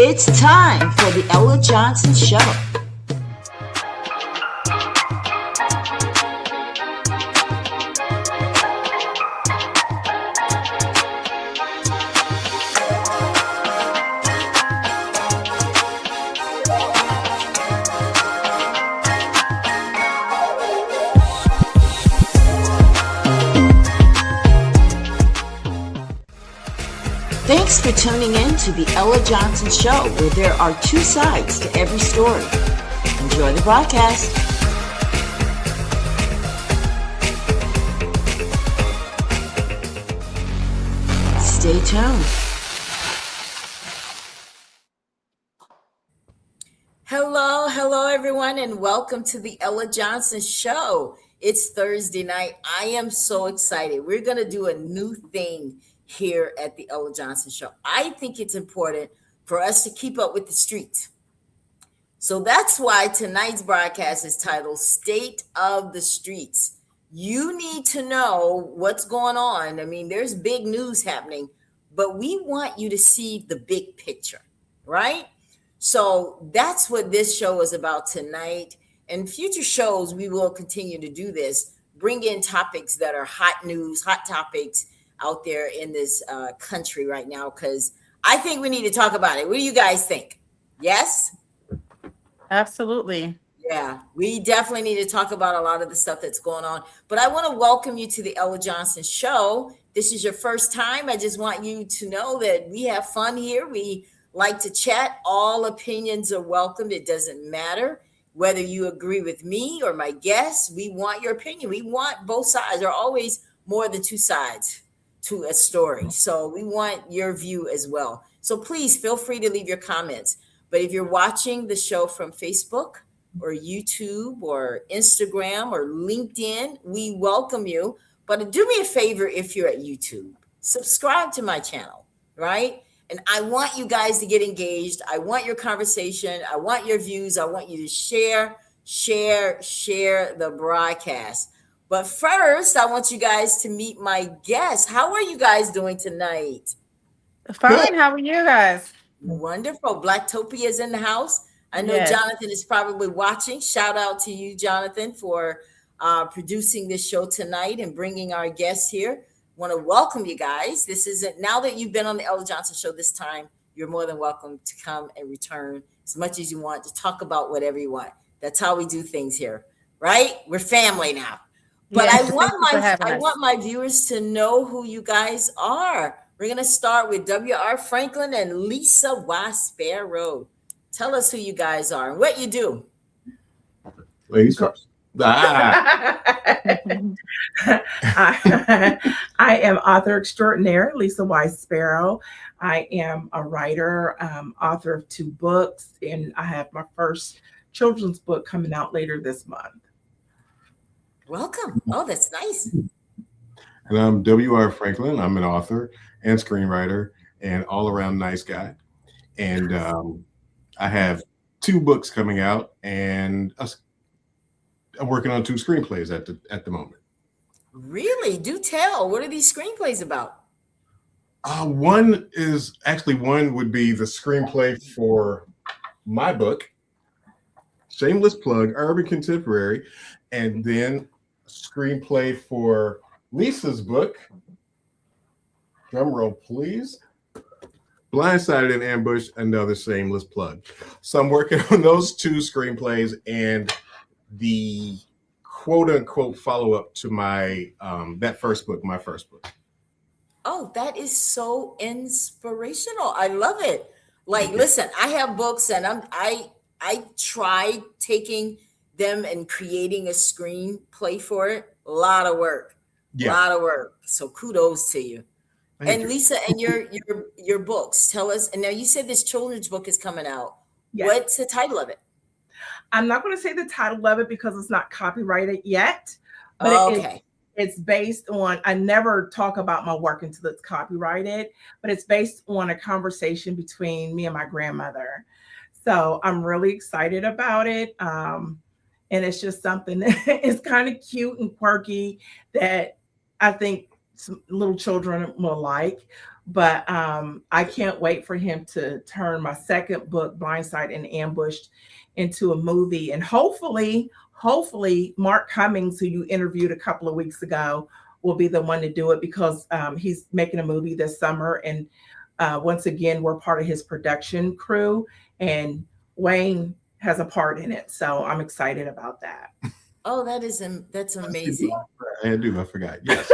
It's time for the Ella Johnson Show. Thanks for tuning in to the Ella Johnson Show, where there are two sides to every story. Enjoy the broadcast. Stay tuned. Hello, everyone, and welcome to the Ella Johnson Show. It's Thursday night. I am so excited. We're going to do a new thing here at the Ella Johnson Show. I think it's important for us to keep up with the streets. So that's why tonight's broadcast is titled State of the Streets. You need to know what's going on. I mean, there's big news happening, but we want you to see the big picture, right? So that's what this show is about tonight. And future shows, we will continue to do this, bring in topics that are hot news, hot topics out there in this country right now, because I think we need to talk about it. What do you guys think? Yes? Absolutely. Yeah, we definitely need to talk about a lot of the stuff that's going on. But I want to welcome you to the Ella Johnson Show. This is your first time. I just want you to know that we have fun here. We like to chat. All opinions are welcomed. It doesn't matter whether you agree with me or my guests. We want your opinion. We want both sides. There are always more than two sides to a story. So we want your view as well. So please feel free to leave your comments. But if you're watching the show from Facebook or YouTube or Instagram or LinkedIn, we welcome you. But do me a favor if you're at YouTube, subscribe to my channel, right? And I want you guys to get engaged. I want your conversation. I want your views. I want you to share the broadcast. But first, I want you guys to meet my guests. How are you guys doing tonight? Fine. How are you guys? Wonderful. Blacktopia is in the house. I know Yes. Jonathan is probably watching. Shout out to you, Jonathan, for producing this show tonight and bringing our guests here. Want to welcome you guys. This isn't, now that you've been on the Ella Johnson Show this time, you're more than welcome to come and return as much as you want to talk about whatever you want. That's how we do things here, right? We're family now. But Yes, I want my viewers to know who you guys are. We're going to start with W.R. Franklin and Lisa Y. Sparrow. Tell us who you guys are and what you do. Ladies first. I am author extraordinaire, Lisa Y. Sparrow. I am a writer, author of 2 books, and I have my first children's book coming out later this month. Welcome. Oh, that's nice. And I'm W.R. Franklin. I'm an author and screenwriter and all-around nice guy. And I have 2 books coming out, and I'm working on 2 screenplays at the moment. Really? Do tell. What are these screenplays about? One would be the screenplay for my book, shameless plug, Urban Contemporary, and then screenplay for Lisa's book. Drum roll, please. Blindsided and Ambushed, another shameless plug. So I'm working on those 2 screenplays and the quote unquote follow-up to my my first book. Oh, that is so inspirational. I love it. Like, listen, I have books and I tried taking them and creating a screenplay for it. A lot of work. Yeah. A lot of work. So kudos to you. Thank you. Lisa, and your books, tell us. And now you said this children's book is coming out. Yes. What's the title of it? I'm not going to say the title of it because it's not copyrighted yet. But Okay. it's based on, I never talk about my work until it's copyrighted, but it's based on a conversation between me and my grandmother. So I'm really excited about it. And it's just something that is kind of cute and quirky that I think some little children will like. But I can't wait for him to turn my second book, Blindside and Ambushed, into a movie. And hopefully Mark Cummings, who you interviewed a couple of weeks ago, will be the one to do it, because he's making a movie this summer. And once again, we're part of his production crew, and Wayne has a part in it. So I'm excited about that. Oh, that's amazing. I forgot. Yes.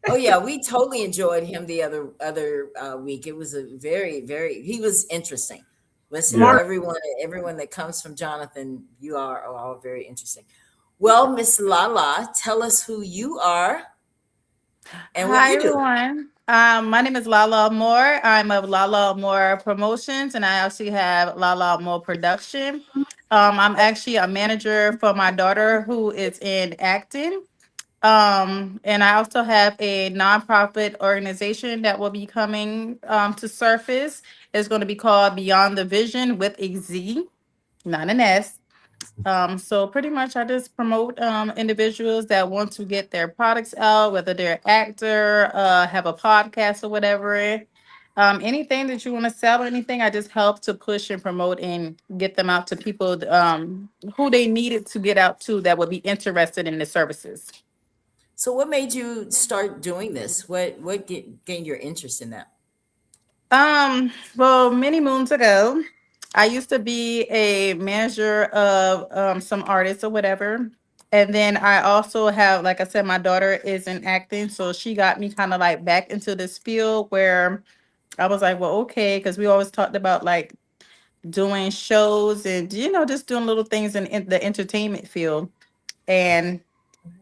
Oh yeah, we totally enjoyed him the other week. It was a he was interesting. Listen, Yeah. everyone that comes from Jonathan, you are all very interesting. Well, Miss Lala, tell us who you are and what Hi, you do. everyone. My name is Lala Moore. I'm of Lala Moore Promotions, and I also have Lala Moore Production. I'm actually a manager for my daughter who is in acting. And I also have a nonprofit organization that will be coming to surface. It's going to be called Beyond the Vision with a Z, not an S. So pretty much I just promote individuals that want to get their products out, whether they're an actor, have a podcast or whatever. Anything that you want to sell, anything, I just help to push and promote and get them out to people who they needed to get out to that would be interested in the services. So what made you start doing this? What gained your interest in that? Well, many moons ago, I used to be a manager of some artists or whatever. And then I also have, like I said, my daughter is in acting. So she got me kind of like back into this field where I was like, well, okay, because we always talked about like doing shows and, just doing little things in the entertainment field. And,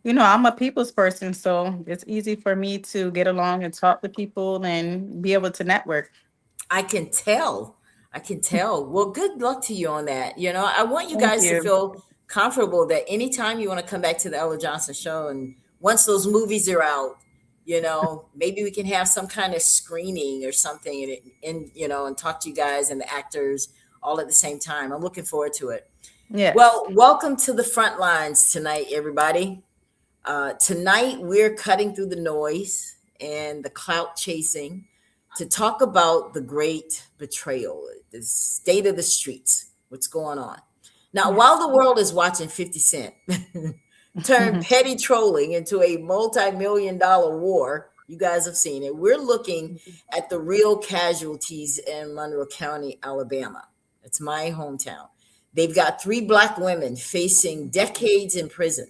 I'm a people's person. So it's easy for me to get along and talk to people and be able to network. I can tell. Well, good luck to you on that. I want you guys to feel comfortable that anytime you want to come back to the Ella Johnson show, and once those movies are out, maybe we can have some kind of screening or something and talk to you guys and the actors all at the same time. I'm looking forward to it. Yeah. Well, welcome to the front lines tonight, everybody. Tonight, we're cutting through the noise and the clout chasing to talk about the great betrayal, the state of the streets, what's going on. Now, while the world is watching 50 Cent turn petty trolling into a multi-million-dollar war, you guys have seen it, we're looking at the real casualties in Monroe County, Alabama. It's my hometown. They've got 3 Black women facing decades in prison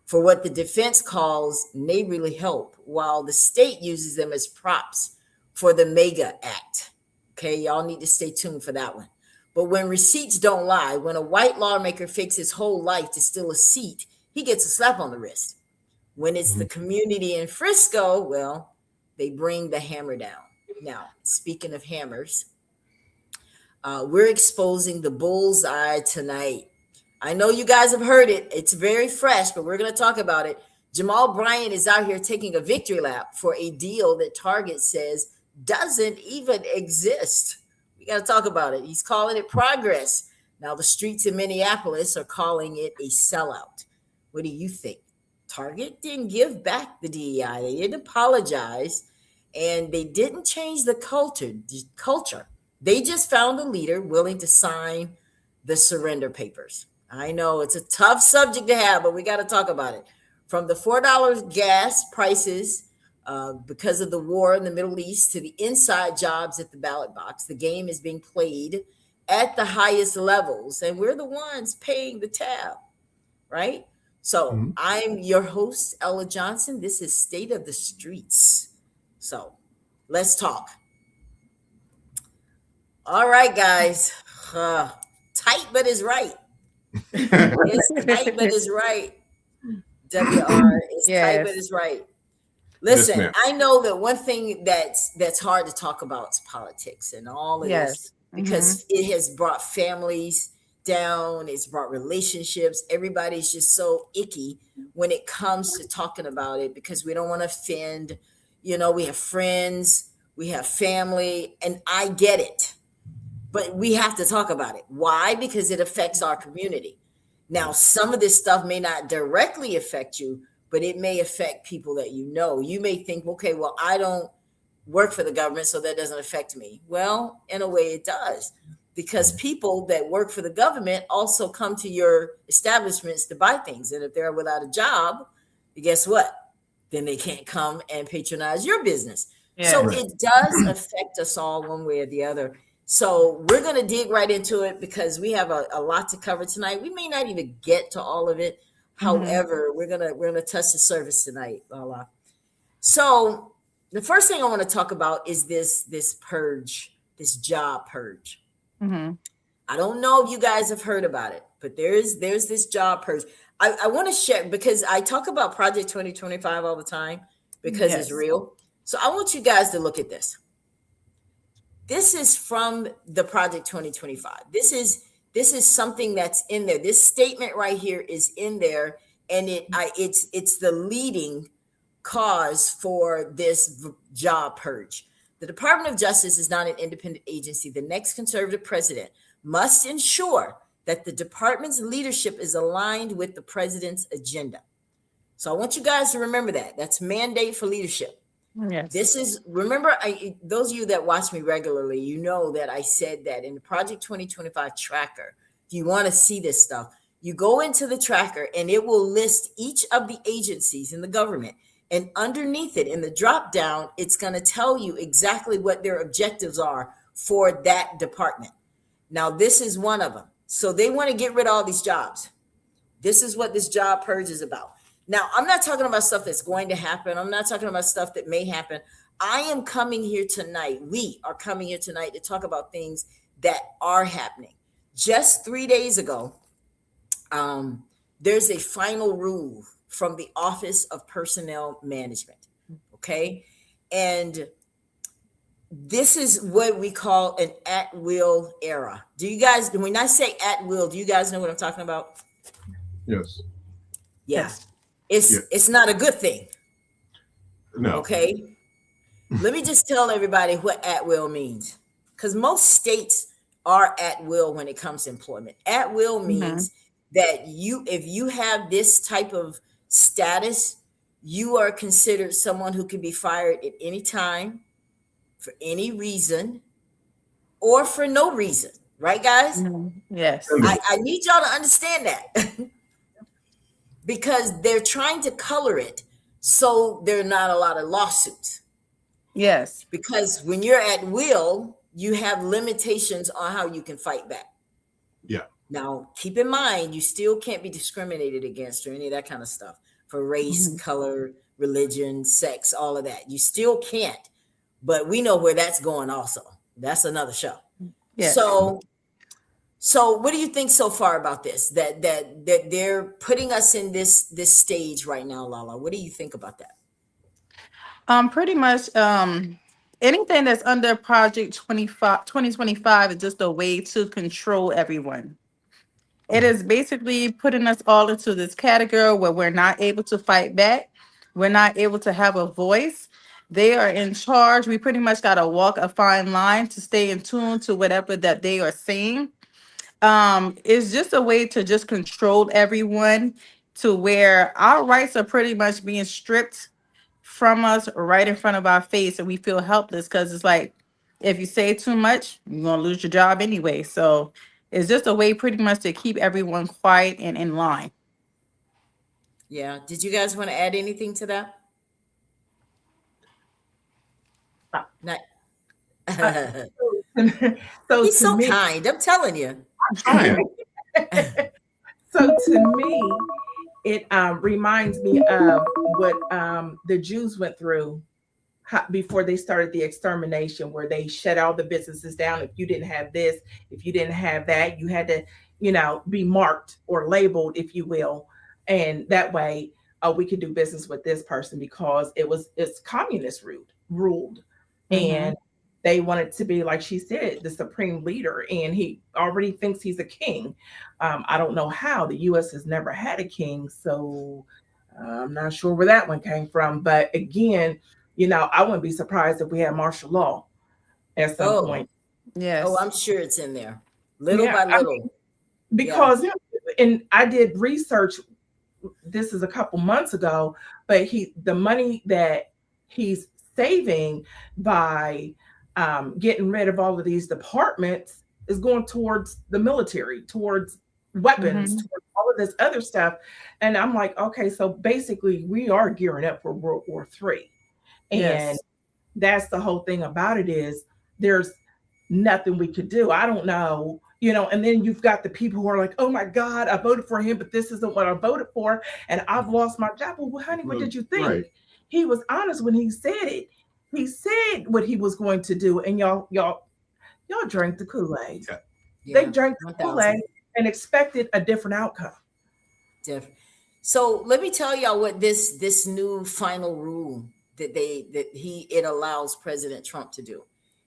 for what the defense calls neighborly help, while the state uses them as props for the MEGA Act. Okay, y'all need to stay tuned for that one. But when receipts don't lie, when a white lawmaker fakes his whole life to steal a seat, he gets a slap on the wrist. When it's the community in Frisco, well, they bring the hammer down. Now, speaking of hammers, we're exposing the bullseye tonight. I know you guys have heard it. It's very fresh, but we're going to talk about it. Jamal Bryant is out here taking a victory lap for a deal that Target says doesn't even exist. We got to talk about it. He's calling it progress. Now, the streets in Minneapolis are calling it a sellout. What do you think? Target didn't give back the DEI. They didn't apologize, and they didn't change the culture. They just found a leader willing to sign the surrender papers. I know it's a tough subject to have, but we got to talk about it. From the $4 gas prices because of the war in the Middle East to the inside jobs at the ballot box, the game is being played at the highest levels, and we're the ones paying the tab, right? So I'm your host, Ella Johnson. This is State of the Streets. So let's talk. All right, guys. Tight, but is right. It's tight, but is right. WR is tight, but is right. Listen, Yes, I know that one thing that's hard to talk about is politics and all of this, because it has brought families down. It's brought relationships. Everybody's just so icky when it comes to talking about it, because we don't want to offend. We have friends, we have family, and I get it. But we have to talk about it. Why? Because it affects our community. Now, some of this stuff may not directly affect you, but it may affect people that you know. You may think, okay, well, I don't work for the government, so that doesn't affect me. Well, in a way it does, because people that work for the government also come to your establishments to buy things. And if they're without a job, guess what? Then they can't come and patronize your business. Yeah. So Right. it does affect us all one way or the other. So we're going to dig right into it because we have a lot to cover tonight. We may not even get to all of it. However, we're gonna touch the surface tonight, Lala. So the first thing I want to talk about is this purge, this job purge. Mm-hmm. I don't know if you guys have heard about it, but there's this job purge. I want to share, because I talk about Project 2025 all the time because it's Yes. real. So I want you guys to look at this. This is from the Project 2025. This is something that's in there. This statement right here is in there, and it's the leading cause for this job purge. The Department of Justice is not an independent agency. The next conservative president must ensure that the department's leadership is aligned with the president's agenda. So I want you guys to remember that. That's mandate for leadership. Yes. This is, remember, those of you that watch me regularly, you know that I said that in the Project 2025 tracker, if you want to see this stuff, you go into the tracker and it will list each of the agencies in the government. And underneath it, in the drop down, it's going to tell you exactly what their objectives are for that department. Now, this is one of them. So they want to get rid of all these jobs. This is what this job purge is about. Now, I'm not talking about stuff that's going to happen. I'm not talking about stuff that may happen. I am coming here tonight. We are coming here tonight to talk about things that are happening. Just 3 days ago, there's a final rule from the Office of Personnel Management. Okay. And this is what we call an at-will era. Do you guys, when I say at-will, do you guys know what I'm talking about? Yes. Yeah. Yes. It's not a good thing. No. Okay. Let me just tell everybody what at-will means. Because most states are at will when it comes to employment. At will means that if you have this type of status, you are considered someone who can be fired at any time, for any reason, or for no reason. Right, guys? Yes. I need y'all to understand that. Because they're trying to color it so there are not a lot of lawsuits. Yes. Because when you're at will, you have limitations on how you can fight back. Yeah. Now, keep in mind, you still can't be discriminated against or any of that kind of stuff for race, color, religion, sex, all of that. You still can't. But we know where that's going also. That's another show. Yes. So what do you think so far about this? That they're putting us in this stage right now, Lala. What do you think about that? Pretty much anything that's under Project 2025 is just a way to control everyone. It is basically putting us all into this category where we're not able to fight back. We're not able to have a voice. They are in charge. We pretty much got to walk a fine line to stay in tune to whatever that they are saying. It's just a way to just control everyone to where our rights are pretty much being stripped from us right in front of our face, and we feel helpless because it's like, if you say too much, you're going to lose your job anyway. So it's just a way pretty much to keep everyone quiet and in line. Yeah. Did you guys want to add anything to that? Not. So He's to so me, kind. I'm telling you. so to me, it reminds me of what the Jews went through before they started the extermination, where they shut all the businesses down. If you didn't have this, if you didn't have that, you had to, be marked or labeled, if you will. And that way, we could do business with this person because it's communist ruled. And they wanted to be, like she said, the supreme leader, and he already thinks he's a king. I don't know how. The U.S. has never had a king, so I'm not sure where that one came from. But again, I wouldn't be surprised if we had martial law at some point. Yes. Oh, I'm sure it's in there, little by little. Because, and I did research. This is a couple months ago, but the money that he's saving by getting rid of all of these departments is going towards the military, towards weapons, towards all of this other stuff. And I'm like, okay, so basically we are gearing up for World War III. And Yes. that's the whole thing about it, is there's nothing we could do. I don't know, and then you've got the people who are like, oh my God, I voted for him, but this isn't what I voted for, and I've lost my job. Well, honey, what did you think? Right. He was honest when he said it. He said what he was going to do, and y'all drank the Kool-Aid. Yeah. They drank the 1000. Kool-Aid and expected a different outcome. Different. So let me tell y'all what this new final rule that it allows President Trump to do.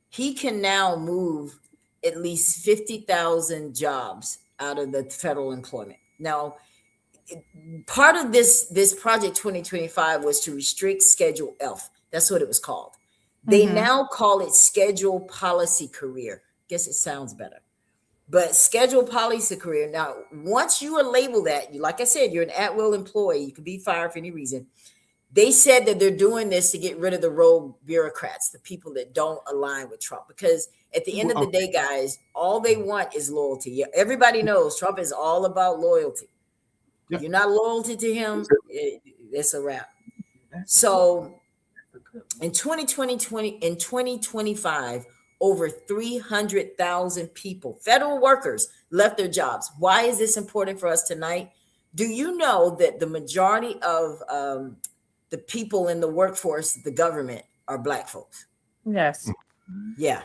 He can now move at least 50,000 jobs out of the federal employment. Now, part of this Project 2025 was to restrict Schedule F. That's what it was called. They now call it Schedule Policy Career. Guess it sounds better. But Schedule Policy Career. Now, once you are labeled that, like I said, you're an at-will employee. You can be fired for any reason. They said that they're doing this to get rid of the rogue bureaucrats, the people that don't align with Trump. Because at the end of the day, guys, all they want is loyalty. Everybody knows Trump is all about loyalty. If you're not loyal to him, it's a wrap. So in 2025, over 300,000 people, federal workers, left their jobs. Why is this important for us tonight? Do you know that the majority of the people in the workforce, the government, are Black folks? Yes. Yeah.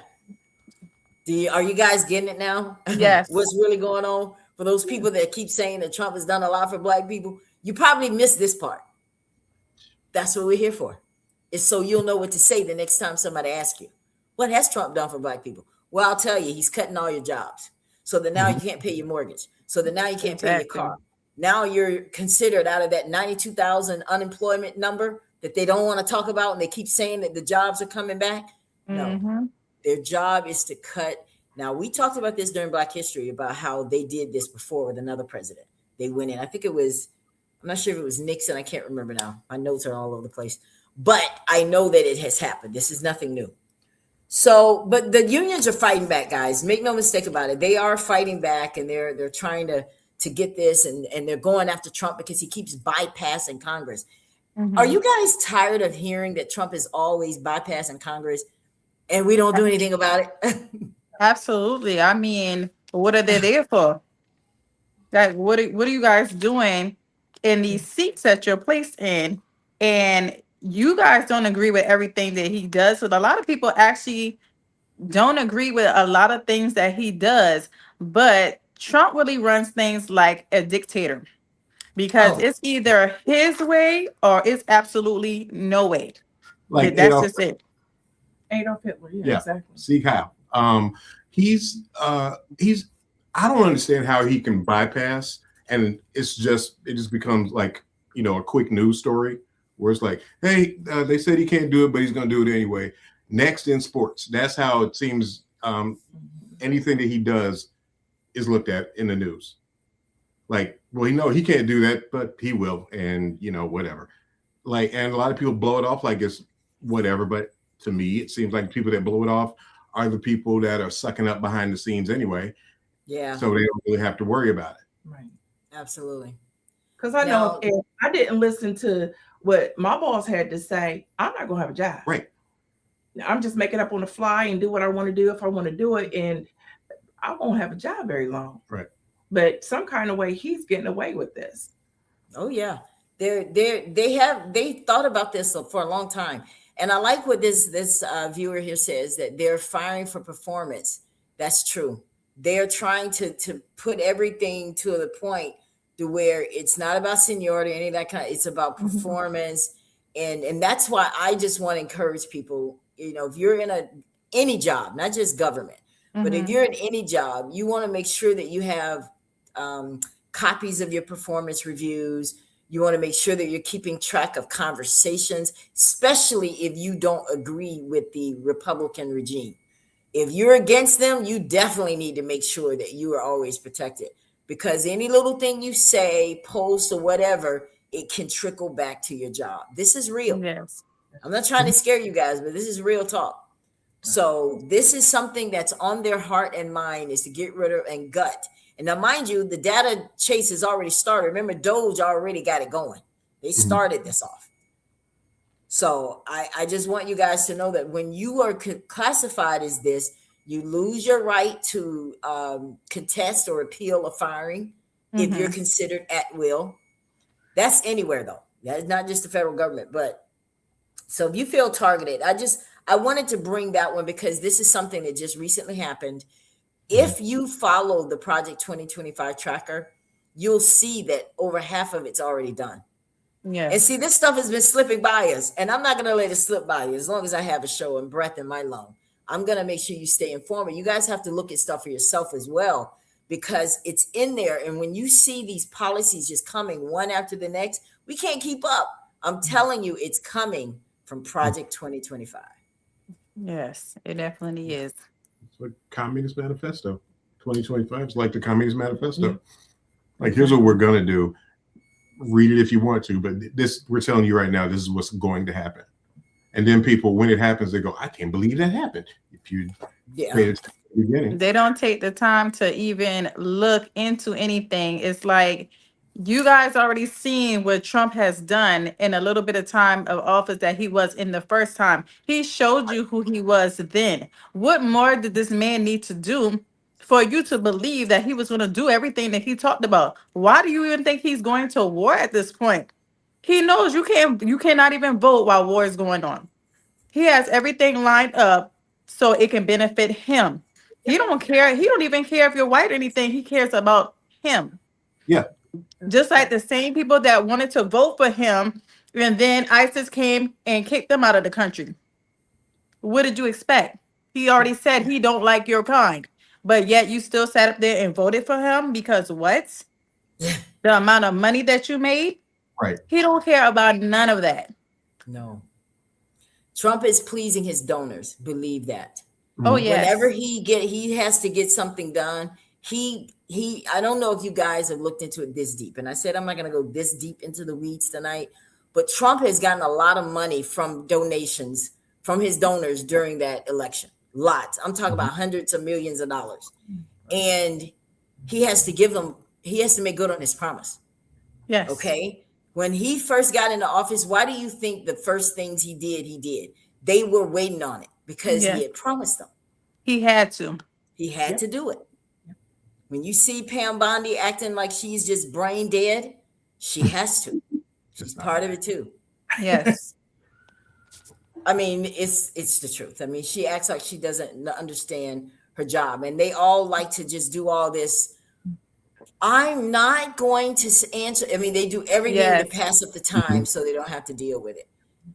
Are you guys getting it now? Yes. What's really going on? For those people that keep saying that Trump has done a lot for Black people, you probably missed this part. That's what we're here for. It's so you'll know what to say the next time somebody asks you, what has Trump done for Black people? Well, I'll tell you, he's cutting all your jobs. So that now you can't pay your mortgage. So that now you can't pay your car. Now you're considered out of that 92,000 unemployment number that they don't want to talk about, and they keep saying that the jobs are coming back. No, their job is to cut. Now, we talked about this during Black History about how they did this before with another president. They went in. I think it was, I'm not sure if it was Nixon. I can't remember now. My notes are all over the place. But I know that it has happened. This is nothing new. So, but the unions are fighting back, guys. Make no mistake about it. They are fighting back, and they're trying to get this, and they're going after Trump because he keeps bypassing Congress. Are you guys tired of hearing that Trump is always bypassing Congress and we don't do anything about it? Absolutely. I mean, what are they there for? Like, what are you guys doing in these seats that you're placed in? And you guys don't agree with everything that he does. So a lot of people actually don't agree with a lot of things that he does. But Trump really runs things like a dictator, because it's either his way or it's absolutely no way. Like that's just it. Adolf Hitler. Yeah, exactly. See how he's I don't understand how he can bypass, and it just becomes like, a quick news story where it's like, hey, they said he can't do it, but he's going to do it anyway. Next in sports, that's how it seems. Anything that he does is looked at in the news. Like, well, he can't do that, but he will, and whatever. Like, and a lot of people blow it off like it's whatever, but to me, it seems like the people that blow it off are the people that are sucking up behind the scenes anyway. Yeah. So they don't really have to worry about it. Right. Absolutely. Because I know if I didn't listen to what my boss had to say, I'm not gonna have a job. Right. I'm just making up on the fly and do what I want to do if I want to do it, and I won't have a job very long. Right. But some kind of way he's getting away with this. Oh yeah. They thought about this for a long time. And I like what this viewer here says, that they're firing for performance. That's true. They're trying to put everything to the point to where it's not about seniority or any of that kind. It's about performance. And that's why I just want to encourage people, if you're in any job, not just government, but if you're in any job, you want to make sure that you have copies of your performance reviews. You want to make sure that you're keeping track of conversations, especially if you don't agree with the Republican regime. If you're against them, you definitely need to make sure that you are always protected, because any little thing you say, post, or whatever, it can trickle back to your job. This is real. Yes. I'm not trying to scare you guys, but this is real talk. So this is something that's on their heart and mind, is to get rid of and gut. And now, mind you, the data chase has already started. Remember, Doge already got it going. They started this off. So I just want you guys to know that when you are classified as this, you lose your right to contest or appeal a firing if you're considered at will. That's anywhere, though. That is not just the federal government. But so if you feel targeted, I wanted to bring that one because this is something that just recently happened. If you follow the Project 2025 tracker, you'll see that over half of it's already done. Yeah. And see, this stuff has been slipping by us, and I'm not going to let it slip by you as long as I have a show and breath in my lung. I'm going to make sure you stay informed. You guys have to look at stuff for yourself as well, because it's in there. And when you see these policies just coming one after the next, we can't keep up. I'm telling you, it's coming from Project 2025. Yes, it definitely is. It's like Communist Manifesto. 2025 is like the Communist Manifesto. Like, here's what we're going to do. Read it if you want to, but this, we're telling you right now, this is what's going to happen. And then people, when it happens, they go, I can't believe that happened. If you pay it at the beginning. They don't take the time to even look into anything. It's like, you guys already seen what Trump has done in a little bit of time of office that he was in the first time. He showed you who he was then. What more did this man need to do for you to believe that he was going to do everything that he talked about? Why do you even think he's going to war at this point? He knows you cannot even vote while war is going on. He has everything lined up so it can benefit him. He don't care. He don't even care if you're white or anything. He cares about him. Yeah. Just like the same people that wanted to vote for him, and then ISIS came and kicked them out of the country. What did you expect? He already said he don't like your kind, but yet you still sat up there and voted for him because what? The amount of money that you made? Right. He don't care about none of that. No. Trump is pleasing his donors. Believe that. Oh, yes. Whenever he has to get something done, I don't know if you guys have looked into it this deep. And I said I'm not going to go this deep into the weeds tonight, but Trump has gotten a lot of money from donations from his donors during that election. Lots. I'm talking about hundreds of millions of dollars. And he has to make good on his promise. Yes. Okay. When he first got into office, why do you think the first things he did? They were waiting on it because he had promised them. He had to. He had to do it. When you see Pam Bondi acting like she's just brain dead, she has to. She's part of it too. Yes. I mean, it's the truth. I mean, she acts like she doesn't understand her job, and they all like to just do all this. I'm not going to answer. I mean, they do everything to pass up the time so they don't have to deal with it.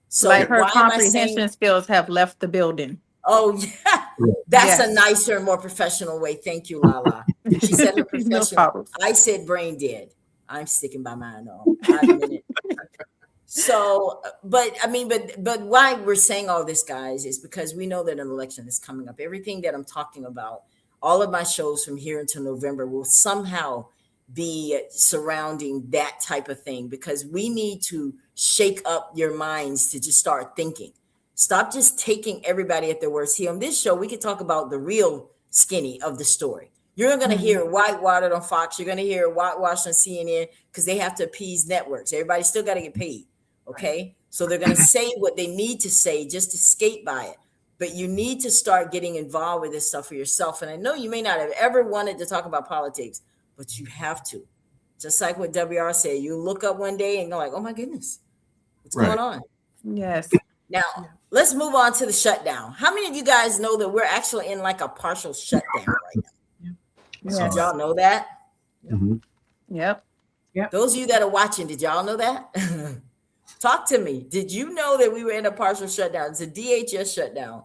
So like her comprehension skills have left the building. Oh, yeah. That's a nicer, more professional way. Thank you, Lala. She said her professional. No, I said brain dead. I'm sticking by mine though. I admit it. So, but why we're saying all this, guys, is because we know that an election is coming up. Everything that I'm talking about, all of my shows from here until November will somehow be surrounding that type of thing, because we need to shake up your minds to just start thinking. Stop just taking everybody at their word. See, on this show, we can talk about the real skinny of the story. You're going to hear whitewatered on Fox. You're going to hear whitewashed on CNN because they have to appease networks. Everybody still got to get paid. Okay. So they're going to say what they need to say just to skate by it. But you need to start getting involved with this stuff for yourself. And I know you may not have ever wanted to talk about politics, but you have to. Just like what WR said, you look up one day and go like, oh my goodness, what's going on? Yes. Now, let's move on to the shutdown. How many of you guys know that we're actually in like a partial shutdown right now? Yes. Did y'all know that? Yep. Those of you that are watching, did y'all know that? Talk to me. Did you know that we were in a partial shutdown? It's a DHS shutdown.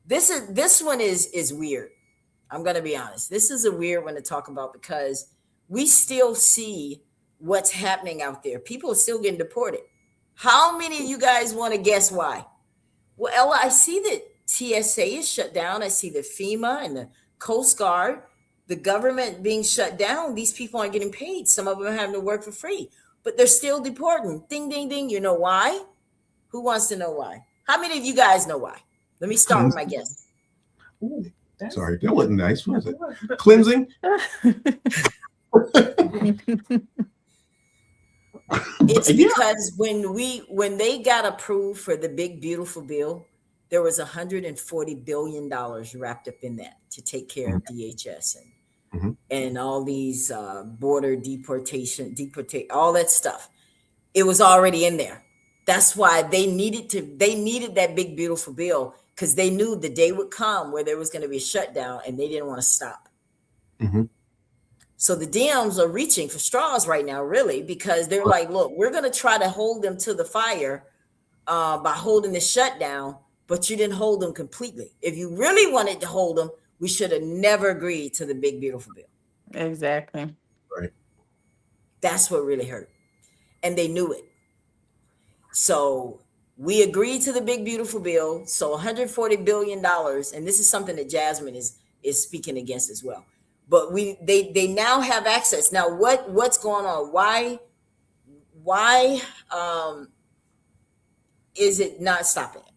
This one is weird. I'm going to be honest. This is a weird one to talk about because we still see what's happening out there. People are still getting deported. How many of you guys want to guess why? Well, Ella, I see that TSA is shut down. I see the FEMA and the Coast Guard, the government being shut down. These people aren't getting paid. Some of them are having to work for free, but they're still deporting. Ding, ding, ding. You know why? Who wants to know why? How many of you guys know why? Let me start with my guess. Ooh, Sorry, that wasn't nice, was it? But- Cleansing? It's Yeah. because when they got approved for the big beautiful bill, there was $140 billion wrapped up in that to take care of DHS and all these border deportation, all that stuff. It was already in there. That's why they needed that big beautiful bill, because they knew the day would come where there was going to be a shutdown and they didn't want to stop. So the Dems are reaching for straws right now, really, because they're like, look, we're going to try to hold them to the fire by holding the shutdown, but you didn't hold them completely. If you really wanted to hold them, we should have never agreed to the big beautiful bill. Exactly. Right. That's what really hurt. And they knew it. So we agreed to the big beautiful bill. So $140 billion, and this is something that Jasmine is speaking against as well. But they now have access. Now what's going on? Why is it not stopping it?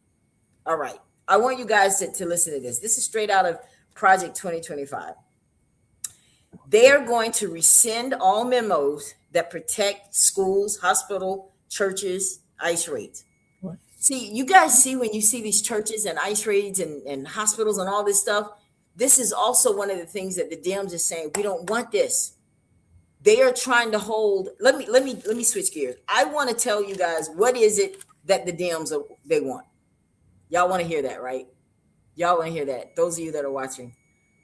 All right. I want you guys to listen to this. This is straight out of Project 2025. They are going to rescind all memos that protect schools, hospital, churches, ICE raids. What? See, you guys see when you see these churches and ICE raids and hospitals and all this stuff, this is also one of the things that the Dems are saying, we don't want this. They are trying to hold. Let me switch gears. I want to tell you guys, what is it that the Dems they want? Y'all want to hear that, right? Y'all want to hear that. Those of you that are watching,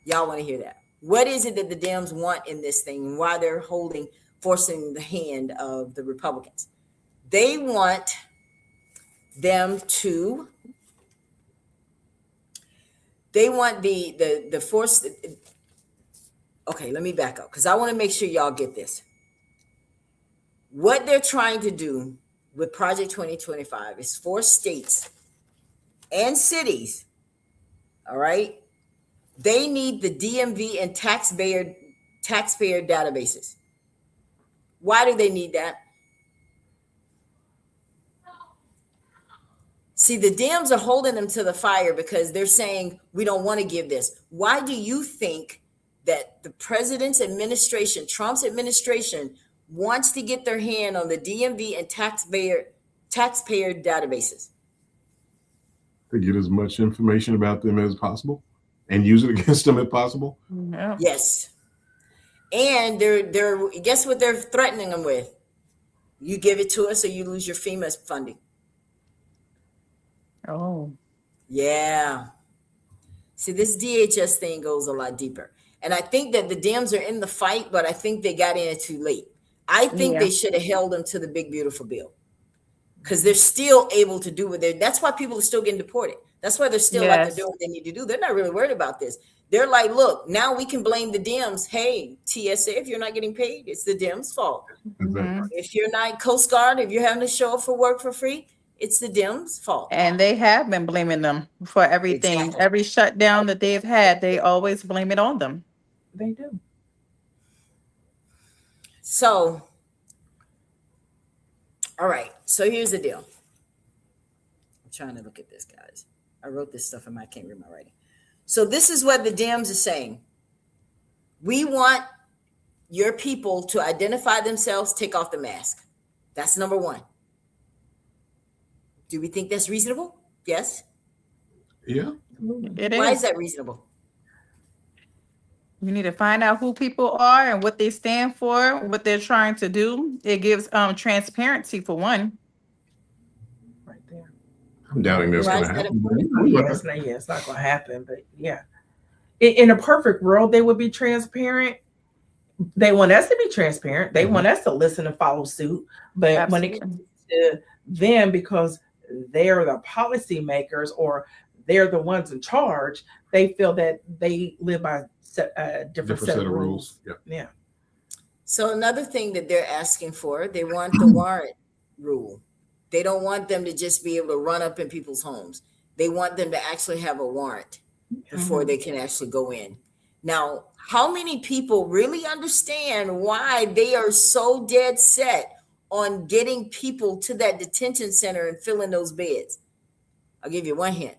y'all want to hear that. What is it that the Dems want in this thing, and why they're forcing the hand of the Republicans? They want them to. They want the force. Okay, let me back up, because I want to make sure y'all get this. What they're trying to do with Project 2025 is force states and cities, all right? They need the DMV and taxpayer databases. Why do they need that? See, the Dems are holding them to the fire because they're saying, we don't want to give this. Why do you think that the president's administration, Trump's administration, wants to get their hand on the DMV and taxpayer databases? To get as much information about them as possible and use it against them if possible. Yeah. Yes. And they're guess what they're threatening them with? You give it to us or you lose your FEMA funding. Oh. Yeah. See, this DHS thing goes a lot deeper. And I think that the Dems are in the fight, but I think they got in it too late. I think they should have held them to the big, beautiful bill, because they're still able to do what that's why people are still getting deported. That's why they're still out there doing what they need to do. They're not really worried about this. They're like, look, now we can blame the Dems. Hey, TSA, if you're not getting paid, it's the Dems' fault. Mhm. If you're not Coast Guard, if you're having to show up for work for free, it's the Dems' fault. And they have been blaming them for everything. Exactly. Every shutdown that they've had, they always blame it on them. They do. So, all right. So here's the deal. I'm trying to look at this, guys. I wrote this stuff and I can't read my writing. So this is what the Dems are saying. We want your people to identify themselves, take off the mask. That's number one. Do we think that's reasonable? Yes. Yeah. It Why is. is that reasonable? You need to find out who people are and what they stand for, what they're trying to do. It gives transparency for one. Right there. I'm doubting that's Why going is to that happen. It's not going to happen. But yeah, in a perfect world, they would be transparent. They want us to be transparent. They want us to listen and follow suit. But when it comes to them, because they're the policy makers or they're the ones in charge, they feel that they live by a different set of rules. Yeah. So another thing that they're asking for, they want the warrant rule. They don't want them to just be able to run up in people's homes. They want them to actually have a warrant before they can actually go in. Now, how many people really understand why they are so dead set on getting people to that detention center and filling those beds? I'll give you one hint.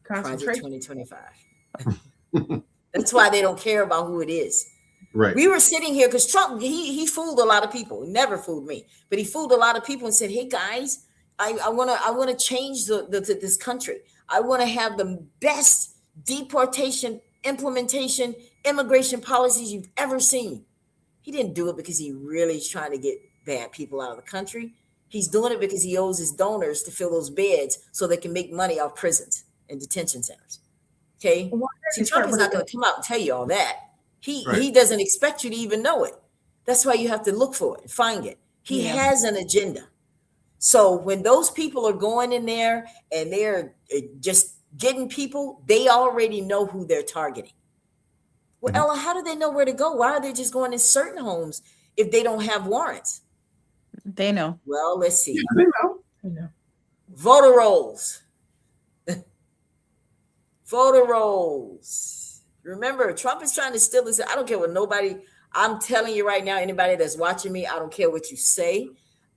Project Concentration. 2025. That's why they don't care about who it is. Right. We were sitting here because Trump, he fooled a lot of people. He never fooled me, but he fooled a lot of people and said, hey guys, I want to change this country. I want to have the best deportation, implementation, immigration policies you've ever seen. He didn't do it because he really is trying to get bad people out of the country. He's doing it because he owes his donors to fill those beds so they can make money off prisons and detention centers. Okay. See, Trump is not going to come out and tell you all that. He doesn't expect you to even know it. That's why you have to look for it and find it. He has an agenda. So when those people are going in there and they're just getting people, they already know who they're targeting. Well, Ella, how do they know where to go? Why are they just going in certain homes if they don't have warrants? They know. Well, let's see. They know. Voter rolls. Voter rolls. Remember, Trump is trying to steal this. I don't care what nobody, I'm telling you right now, anybody that's watching me, I don't care what you say.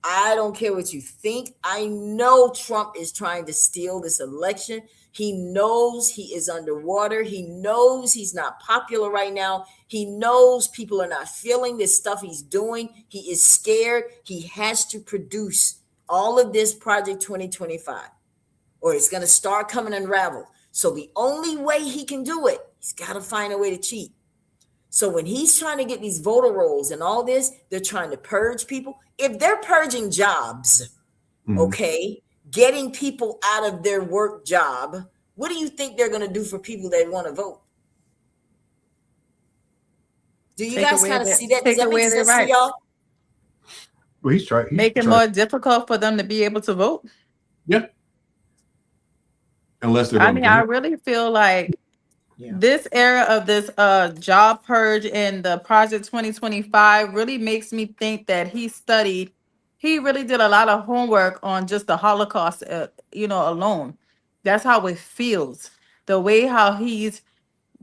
I don't care what you think. I know Trump is trying to steal this election. He knows he is underwater. He knows he's not popular right now. He knows people are not feeling this stuff he's doing. He is scared. He has to produce all of this Project 2025, or it's going to start coming unraveled. So the only way he can do it, he's got to find a way to cheat. So when he's trying to get these voter rolls and all this, they're trying to purge people. If they're purging jobs, okay, getting people out of their work job, what do you think they're going to do for people that want to vote? Do you guys kind of see that? Does that make sense to y'all? Well, he's trying. Make it more difficult for them to be able to vote. Yeah. Unless they're. I mean, I really feel like this era of this job purge and the Project 2025 really makes me think that he really did a lot of homework on just the Holocaust, alone. That's how it feels. The way how he's,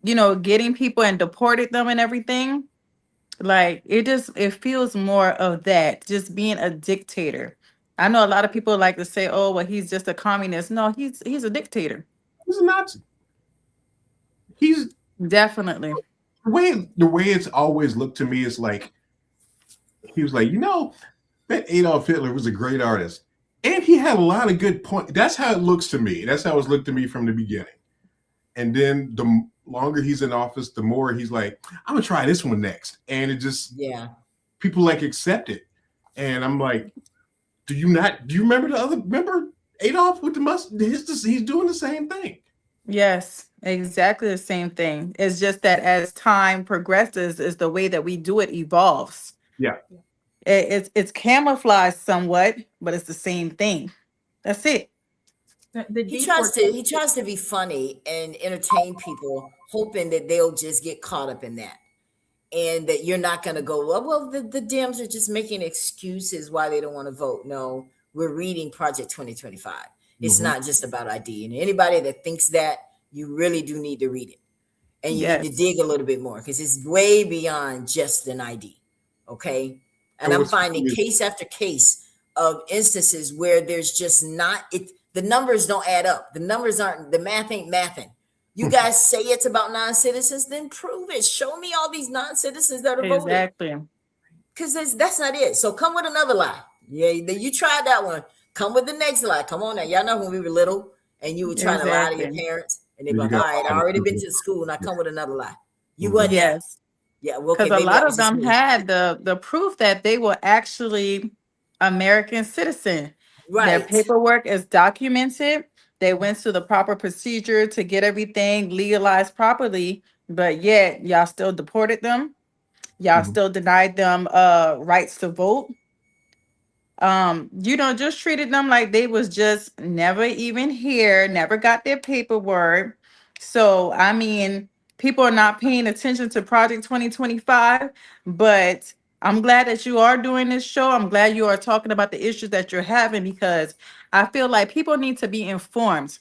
getting people and deported them and everything. Like it feels more of that, just being a dictator. I know a lot of people like to say, oh, well, he's just a communist. No, he's a dictator. He's a Nazi. He's definitely the way it's always looked to me is like he was like, that Adolf Hitler was a great artist. And he had a lot of good points. That's how it looks to me. That's how it's looked to me from the beginning. And then the longer he's in office, the more he's like, I'm gonna try this one next. And it just people like accept it. And I'm like, do you remember Adolf with the mustache? He's doing the same thing. Yes, exactly the same thing. It's just that as time progresses, is the way that we do it evolves. Yeah. It's camouflaged somewhat, but it's the same thing. That's it. He tries to be funny and entertain people, hoping that they'll just get caught up in that. And that you're not going to go, well, the Dems are just making excuses why they don't want to vote. No, we're reading Project 2025. It's not just about ID. And anybody that thinks that, you really do need to read it. And you need to dig a little bit more because it's way beyond just an ID. Okay. And I'm finding case after case of instances where there's just the numbers don't add up. The math ain't mathing. You guys say it's about non-citizens, then prove it. Show me all these non-citizens that are voting. Exactly. Because that's not it. So come with another lie. Yeah, you tried that one. Come with the next lie. Come on now. Y'all know when we were little and you were trying to lie to your parents and they're like, all right, I already been to the school. Now come with another lie. You wasn't. Yes. Yeah, well, because a lot of them had the proof that they were actually American citizen. Right. Their paperwork is documented. They went through the proper procedure to get everything legalized properly, but yet y'all still deported them. Y'all still denied them rights to vote. Just treated them like they was just never even here, never got their paperwork. So, I mean, people are not paying attention to Project 2025, but I'm glad that you are doing this show. I'm glad you are talking about the issues that you're having because I feel like people need to be informed.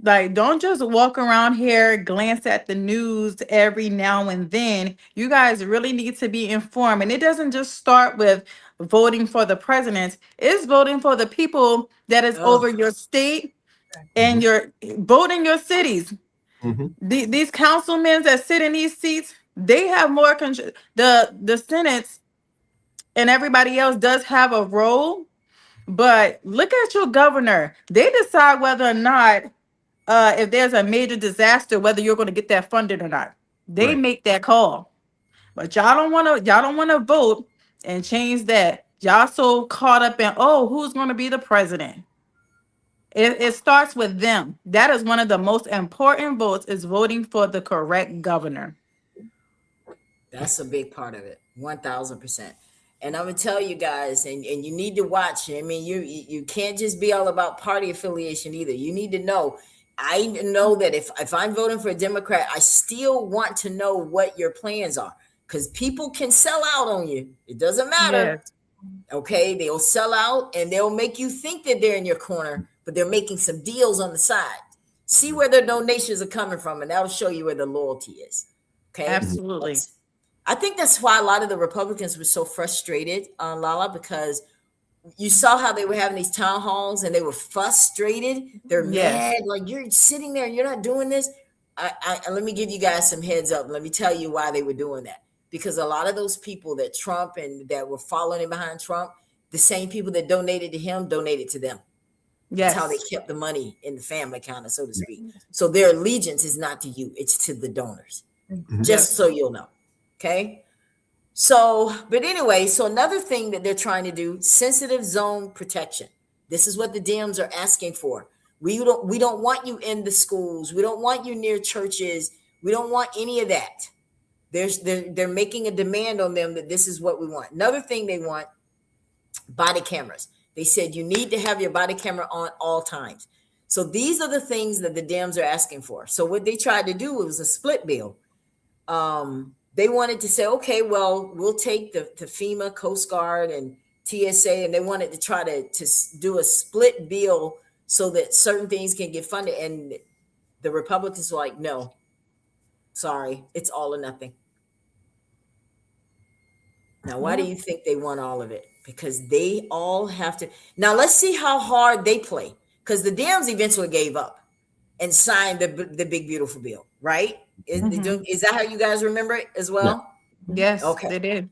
Like, don't just walk around here, glance at the news every now and then. You guys really need to be informed. And it doesn't just start with voting for the president, it's voting for the people that is Oh, over your state and Mhm. your voting your cities. Mhm. These councilmen that sit in these seats, they have more control. The Senate and everybody else does have a role, but look at your governor. They decide whether or not if there's a major disaster, whether you're going to get that funded or not. They Right. make that call. But y'all don't want to vote and change that. Y'all so caught up in, oh, who's going to be the president? It starts with them. That is one of the most important votes, is voting for the correct governor. that's a big part of it. 1000%. And I'm gonna tell you guys, and you need to watch. I mean, you can't just be all about party affiliation either. You need to know. I know that if I'm voting for a Democrat, I still want to know what your plans are, because people can sell out on you. It doesn't matter. Yes. Okay, they'll sell out and they'll make you think that they're in your corner, but they're making some deals on the side. See where their donations are coming from, and that'll show you where the loyalty is. Okay, Absolutely. I think that's why a lot of the Republicans were so frustrated on Lala, because you saw how they were having these town halls and they were frustrated. They're Yes. mad, like, you're sitting there, you're not doing this. Let me give you guys some heads up. Let me tell you why they were doing that. Because a lot of those people that Trump and that were following him behind Trump, the same people that donated to him donated to them. That's how they Yes. kept the money in the family, kind of, so to speak. So their allegiance is not to you, it's to the donors. Mhm. Just so you'll know. Okay. So, but anyway, so another thing that they're trying to do, sensitive zone protection. This is what the Dems are asking for. We don't want you in the schools. We don't want you near churches. We don't want any of that. They're making a demand on them that this is what we want. Another thing they want, body cameras. They said you need to have your body camera on all times. So these are the things that the Dems are asking for. So what they tried to do was a split bill. They wanted to say, okay, well, we'll take the FEMA, Coast Guard, and TSA, and they wanted to try to do a split bill so that certain things can get funded. And the Republicans were like, no, sorry, it's all or nothing. Now, why do you think they want all of it? Because they all have to. Now, let's see how hard they play. Because the Dems eventually gave up and signed the big, beautiful bill, right? Mhm. Is that how you guys remember it as well? Yes, Okay. they did.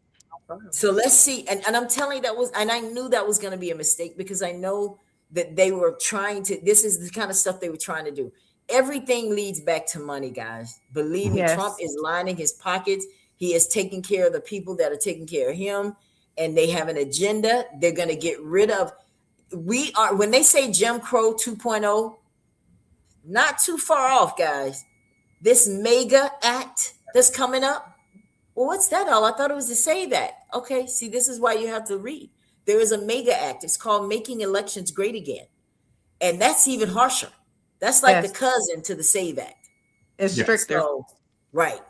So let's see. And I'm telling you, and I knew that was going to be a mistake, because I know that they were trying to, this is the kind of stuff they were trying to do. Everything leads back to money, guys. Believe me, Trump Yes. is lining his pockets. He is taking care of the people that are taking care of him, and they have an agenda. They're going to get rid of, when they say Jim Crow 2.0, not too far off, guys. This mega act that's coming up. Well, what's that all? I thought it was to say that. Okay, see, this is why you have to read. There is a mega act. It's called Making Elections Great Again. And that's even harsher. That's like the Yes. cousin to the Save Act. It's Yeah. stricter. So, right.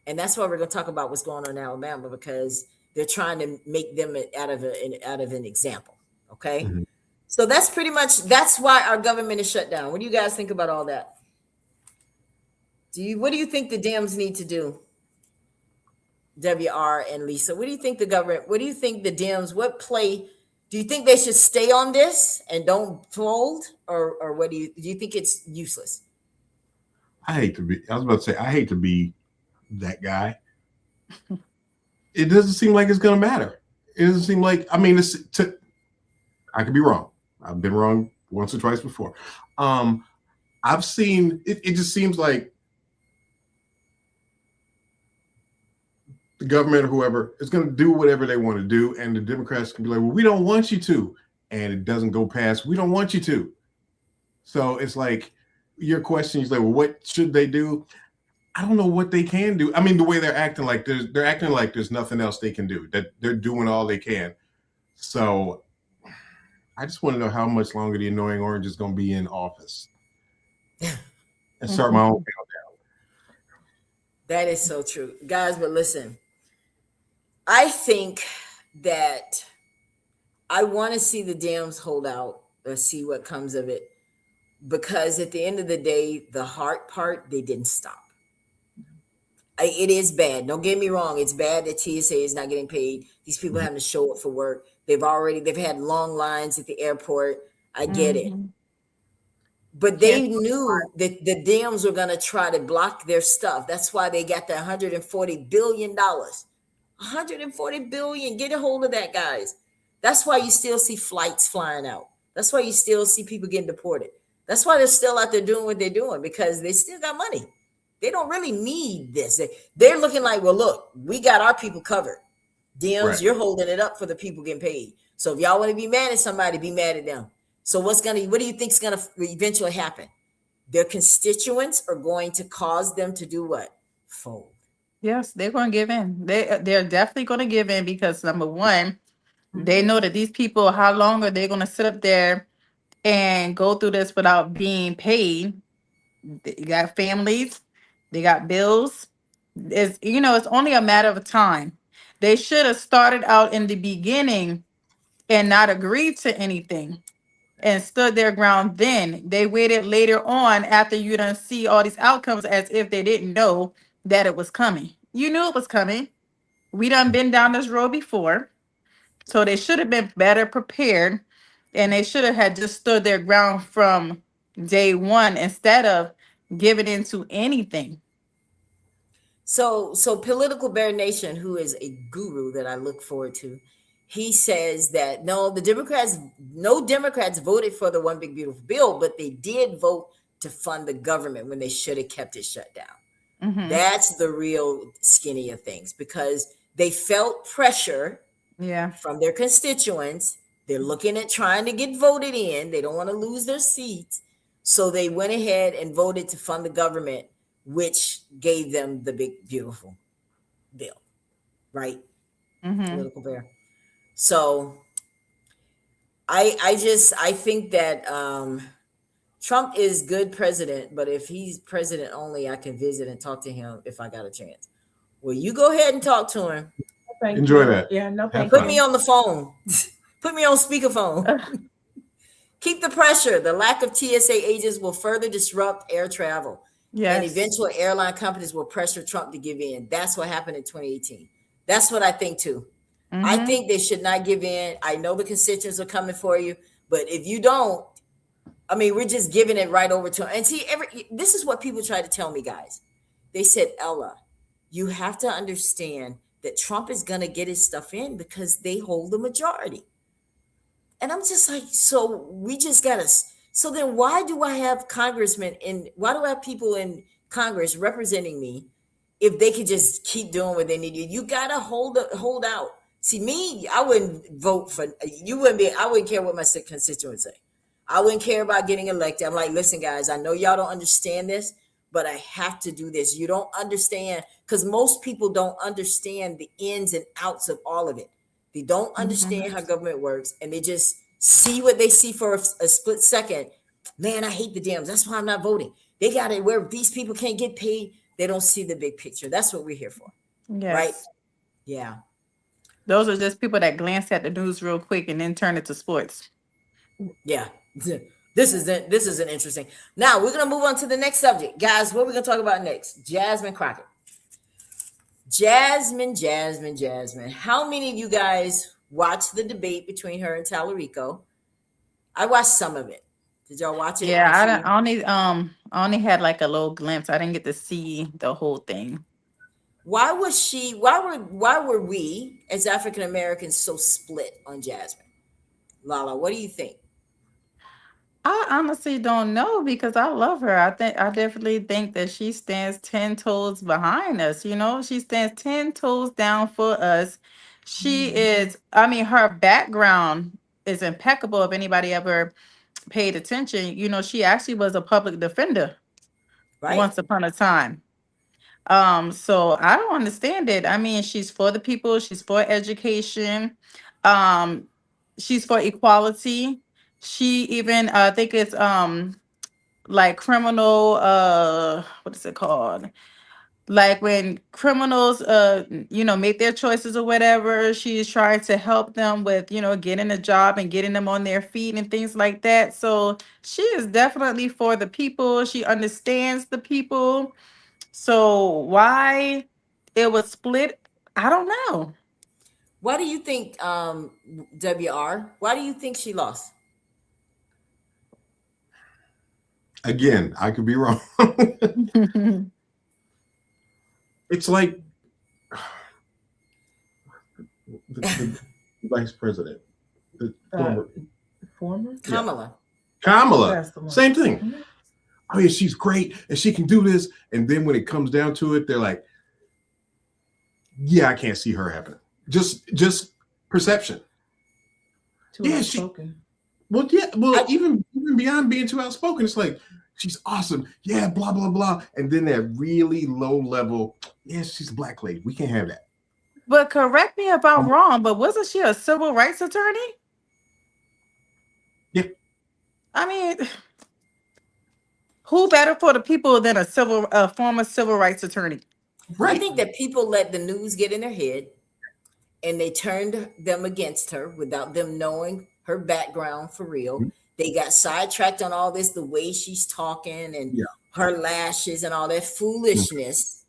And that's why we're going to talk about what's going on in Alabama, because they're trying to make them out of an example. Okay. Mhm. So that's why our government is shut down. What do you guys think about all that? What do you think the Dems need to do? WR and Lisa, what do you think the government, what do you think the Dems, what play, do you think they should stay on this and don't fold, or what do you think it's useless? I was about to say, I hate to be that guy. It doesn't seem like it's going to matter. It doesn't seem like, I mean, I could be wrong. I've been wrong once or twice before. I've seen, it just seems like the government or whoever is going to do whatever they want to do. And the Democrats can be like, well, we don't want you to. And it doesn't go past, we don't want you to. So it's like, your question is like, well, what should they do? I don't know what they can do. I mean, the way they're acting like there's nothing else they can do, that they're doing all they can. So I just want to know how much longer the annoying orange is going to be in office and start my own countdown. That is so true, guys. But listen, I think that I want to see the Dems hold out. Let's see what comes of it. because at the end of the day, the heart part, they didn't stop. It is bad. Don't get me wrong. It's bad that TSA is not getting paid. These people having to show up for work. They've had long lines at the airport. I get it. Mhm. But they knew that the Dems were going to try to block their stuff. That's why they got the $140 billion. $140 billion. Get a hold of that, guys. That's why you still see flights flying out. That's why you still see people getting deported. That's why they're still out there doing what they're doing, because they still got money. They don't really need this. They're looking like, well, look, we got our people covered. Dems, Right. you're holding it up for the people getting paid. So if y'all want to be mad at somebody, be mad at them. So what do you think is going to eventually happen? Their constituents are going to cause them to do what? Fold. Yes, they're going to give in. They're definitely going to give in because number one, they know that these people, how long are they going to sit up there and go through this without being paid? They got families, they got bills. It's only a matter of time. They should have started out in the beginning and not agreed to anything and stood their ground then. They waited later on after you done see all these outcomes as if they didn't know that it was coming. You knew it was coming. We done been down this road before. So they should have been better prepared and they should have had just stood their ground from day one instead of giving into anything. So Political Bear Nation, who is a guru that I look forward to, he says that no Democrats voted for the one big beautiful bill, but they did vote to fund the government when they should have kept it shut down. Mhm. That's the real skinny of things, because they felt pressure Yeah. from their constituents. They're looking at trying to get voted in. They don't want to lose their seats. So they went ahead and voted to fund the government, which gave them the big, beautiful bill, right? Mhm. Political Bear. So I think that Trump is good president, but if he's president only, I can visit and talk to him if I got a chance. Well, you go ahead and talk to him. Thank Enjoy you. that. Yeah, no, Have thank Put fun. me on the phone. Put me on speakerphone. Keep the pressure. The lack of TSA agents will further disrupt air travel. Yes. And eventual airline companies will pressure Trump to give in. That's what happened in 2018. That's what I think too. I Mhm. think they should not give in. I know the constituents are coming for you, but if you don't, I mean, we're just giving it right over to them. And see, this is what people try to tell me, guys. They said, Ella, you have to understand that Trump is going to get his stuff in because they hold the majority. And I'm just like, so we just got to. So then why do I have why do I have people in Congress representing me if they could just keep doing what they need to do? You got to hold out. See, me, I wouldn't vote for, I wouldn't care what my constituents say. I wouldn't care about getting elected. I'm like, listen, guys, I know y'all don't understand this, but I have to do this. You don't understand, because most people don't understand the ins and outs of all of it. They don't understand how government works, and they just see what they see for a split second. Man, I hate the Dems. That's why I'm not voting. They got it where these people can't get paid. They don't see the big picture. That's what we're here for. Yes. Right? Yeah. Those are just people that glance at the news real quick and then turn it to sports. Yeah. This is an interesting. Now we're gonna move on to the next subject, guys. What are we gonna talk about next? Jasmine Crockett. Jasmine. How many of you guys watched the debate between her and Tallarico? I watched some of it. Did y'all watch it? Yeah, I only had like a little glimpse. I didn't get to see the whole thing. Why were we as African Americans so split on Jasmine? Lala, what do you think? I honestly don't know because I love her. I definitely think that she stands 10 toes behind us. She stands 10 toes down for us. She is, I mean, her background is impeccable. If anybody ever paid attention, she actually was a public defender Right? once upon a time. So I don't understand it. I mean, she's for the people, she's for education, she's for equality. She even I think it's like criminal what is it called? Like when criminals, make their choices or whatever, she's trying to help them with, getting a job and getting them on their feet and things like that. So she is definitely for the people. She understands the people. So why it was split, I don't know. Why do you think, WR? Why do you think she lost? Again, I could be wrong. It's like the vice president, the Former? Kamala. Kamala, That's the one. same thing. Oh yeah, she's great and she can do this. And then when it comes down to it, they're like, yeah, I can't see her happening. Just perception. Too Yeah, outspoken. Even beyond being too outspoken, it's like she's awesome. Yeah, blah blah blah. And then that really low level, yeah, she's a black lady. We can't have that. But correct me if I'm wrong, but wasn't she a civil rights attorney? Yeah. I mean, who better for the people than a former civil rights attorney? I think that people let the news get in their head and they turned them against her without them knowing her background for real. Mm-hmm. They got sidetracked on all this, the way she's talking and her lashes and all that foolishness,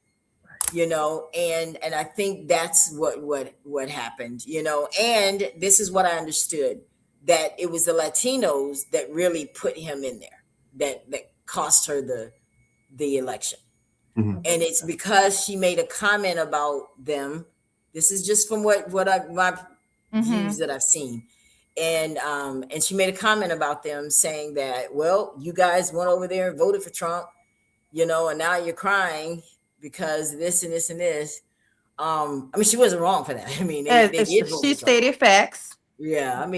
and I think that's what happened, and this is what I understood, that it was the Latinos that really put him in there, that cost her the election. Mm-hmm. And it's because she made a comment about them. This is just from my views that I've seen. And she made a comment about them saying that, well, you guys went over there and voted for Trump, and now you're crying because this and this and this. She wasn't wrong for that. I mean, they did vote she for stated Trump. Facts. Yeah,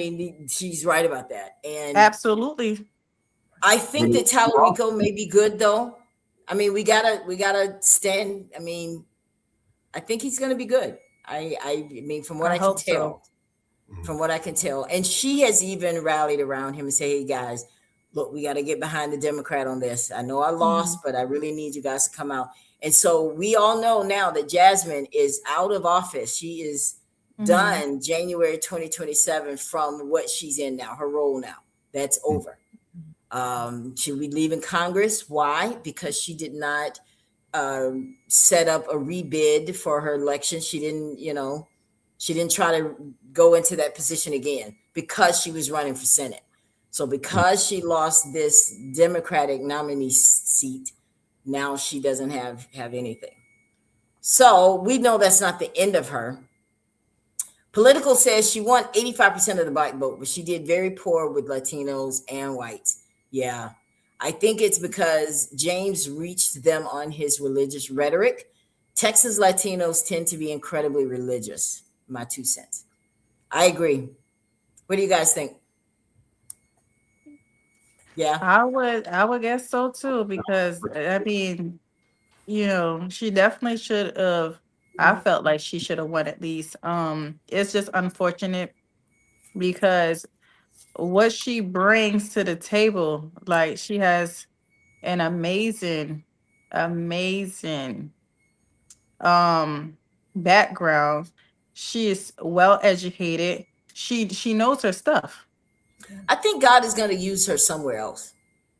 she's right about that. And absolutely. I think that Tallarico may be good though. We gotta stand. I think he's gonna be good. From what I can tell. From what I can tell. And she has even rallied around him and say, hey guys, look, we got to get behind the Democrat on this. I know I lost, but I really need you guys to come out. And so we all know now that Jasmine is out of office. She is done January 2027 from what she's in now, her role now. That's over. She'll be leaving Congress. Why? Because she did not set up a rebid for her election. She didn't try to go into that position again because she was running for Senate. So because she lost this Democratic nominee seat, now she doesn't have anything. So we know that's not the end of her. Political says she won 85% of the black vote, but she did very poor with Latinos and whites. Yeah. I think it's because James reached them on his religious rhetoric. Texas Latinos tend to be incredibly religious. My 2 cents. I agree. What do you guys think? Yeah, I would guess so too, because she definitely should have. I felt like she should have won at least. It's just unfortunate because what she brings to the table, like she has an amazing background. She is well educated. She knows her stuff. I think God is going to use her somewhere else.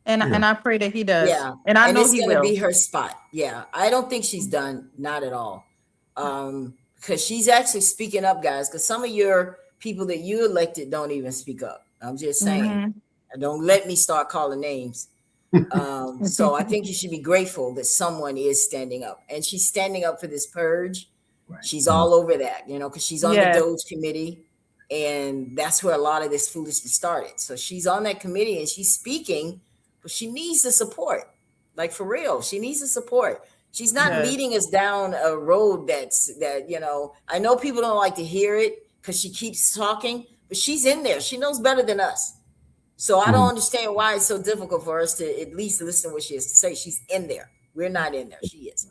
And I pray that he does. Yeah. And I know it's he going to will be her spot. Yeah. I don't think she's done. Not at all. Because she's actually speaking up, guys, because some of your people that you elected don't even speak up. I'm just saying. Don't let me start calling names. So I think you should be grateful that someone is standing up, and she's standing up for this purge. Right. She's all over that, because she's on the Doge committee, and that's where a lot of this foolishness started. So she's on that committee and she's speaking, but she needs the support. Like for real, she needs the support. She's not leading us down a road I know people don't like to hear it because she keeps talking, but she's in there. She knows better than us. So I don't understand why it's so difficult for us to at least listen to what she has to say. She's in there. We're not in there. She is.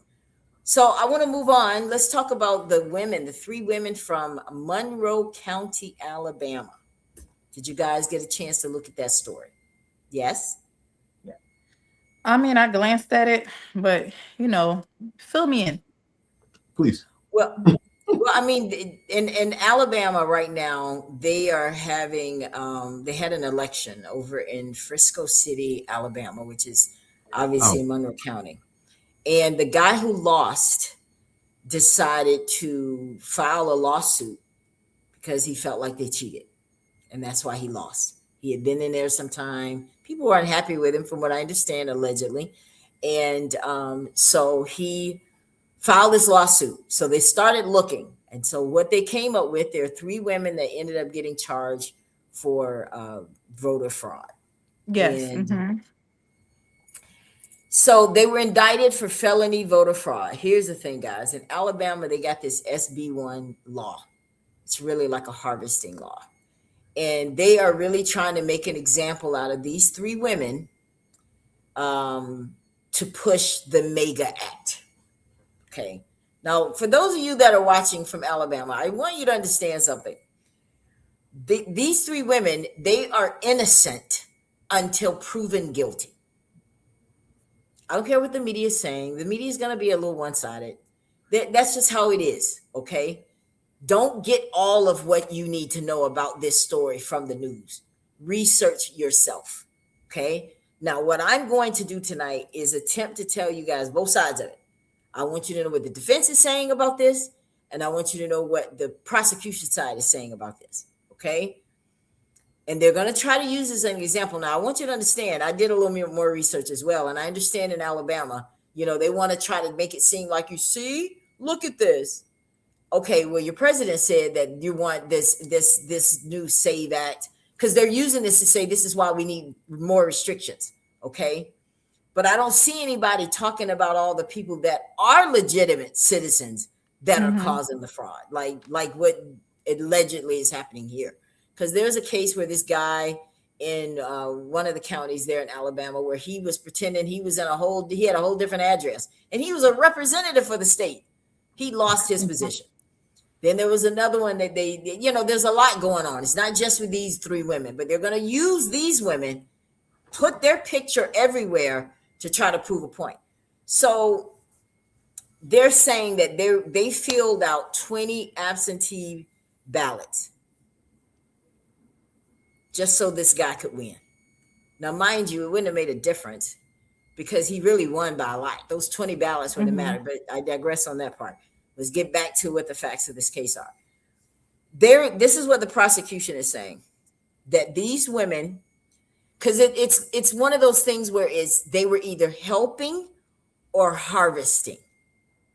So I want to move on. Let's talk about the 3 women from Monroe County, Alabama. Did you guys get a chance to look at that story? Yes? Yeah. I mean, I glanced at it, but fill me in. Please. Well, I mean, in Alabama right now, they are having they had an election over in Frisco City, Alabama, which is obviously Oh. in Monroe County. And the guy who lost decided to file a lawsuit because he felt like they cheated. And that's why he lost. He had been in there some time. People were unhappy with him, from what I understand, allegedly. And so he filed this lawsuit. So they started looking. And so what they came up with, there are 3 women that ended up getting charged for voter fraud. Yes. And so they were indicted for felony voter fraud. Here's the thing, guys. In Alabama, they got this SB1 law. It's really like a harvesting law. And they are really trying to make an example out of these 3 women to push the MAGA Act. Okay. Now, for those of you that are watching from Alabama, I want you to understand something. These 3 women, they are innocent until proven guilty. I don't care what the media is saying. The media is going to be a little one-sided. That's just how it is, okay? Don't get all of what you need to know about this story from the news. Research yourself, okay? Now, what I'm going to do tonight is attempt to tell you guys both sides of it. I want you to know what the defense is saying about this, and I want you to know what the prosecution side is saying about this, okay? And they're going to try to use this as an example. Now, I want you to understand, I did a little more research as well, and I understand in Alabama, they want to try to make it seem like, you see, look at this. Okay, well, your president said that you want this new SAVE Act, because they're using this to say this is why we need more restrictions, okay? But I don't see anybody talking about all the people that are legitimate citizens that are causing the fraud, like what allegedly is happening here. Because there's a case where this guy in one of the counties there in Alabama, where he was pretending he had a whole different address, and he was a representative for the state. He lost his position. Then there was another one that there's a lot going on. It's not just with these 3 women, but they're going to use these women, put their picture everywhere to try to prove a point. So they're saying that they filled out 20 absentee ballots just so this guy could win. Now, mind you, it wouldn't have made a difference because he really won by a lot. Those 20 ballots wouldn't have mattered, but I digress on that part. Let's get back to what the facts of this case are. This is what the prosecution is saying, that these women, because it's one of those things where they were either helping or harvesting.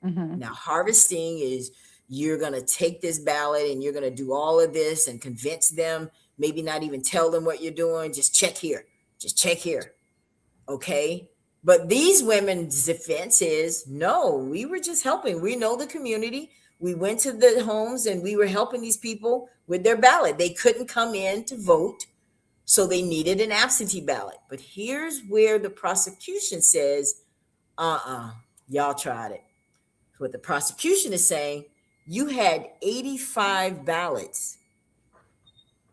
Now, harvesting is you're going to take this ballot and you're going to do all of this and convince them, maybe not even tell them what you're doing. Just check here. Just check here. Okay. But these women's defense is, no, we were just helping. We know the community. We went to the homes and we were helping these people with their ballot. They couldn't come in to vote, so they needed an absentee ballot. But here's where the prosecution says, y'all tried it. What the prosecution is saying, you had 85 ballots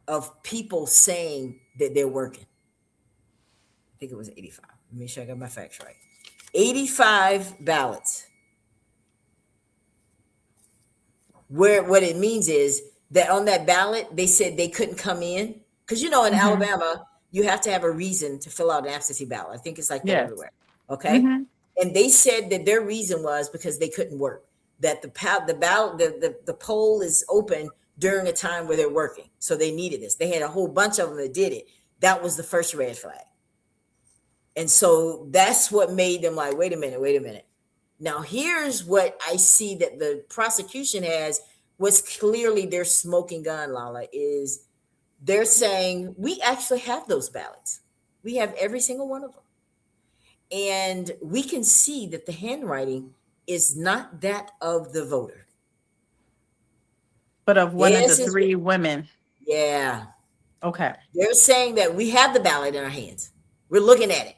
of people saying that they're working. I think it was 85. Let me make sure I got my facts right. 85 ballots. Where what it means is that on that ballot, they said they couldn't come in. Because, in Alabama, you have to have a reason to fill out an absentee ballot. I think it's like that everywhere. Okay. And they said that their reason was because they couldn't work. That the poll is open during a time where they're working. So they needed this. They had a whole bunch of them that did it. That was the first red flag. And so that's what made them like, wait a minute. Now, here's what I see that the prosecution has, was clearly their smoking gun, Lala, is they're saying, we actually have those ballots. We have every single one of them. And we can see that the handwriting is not that of the voter, but of one of the 3 women. Yeah. Okay. They're saying that we have the ballot in our hands. We're looking at it.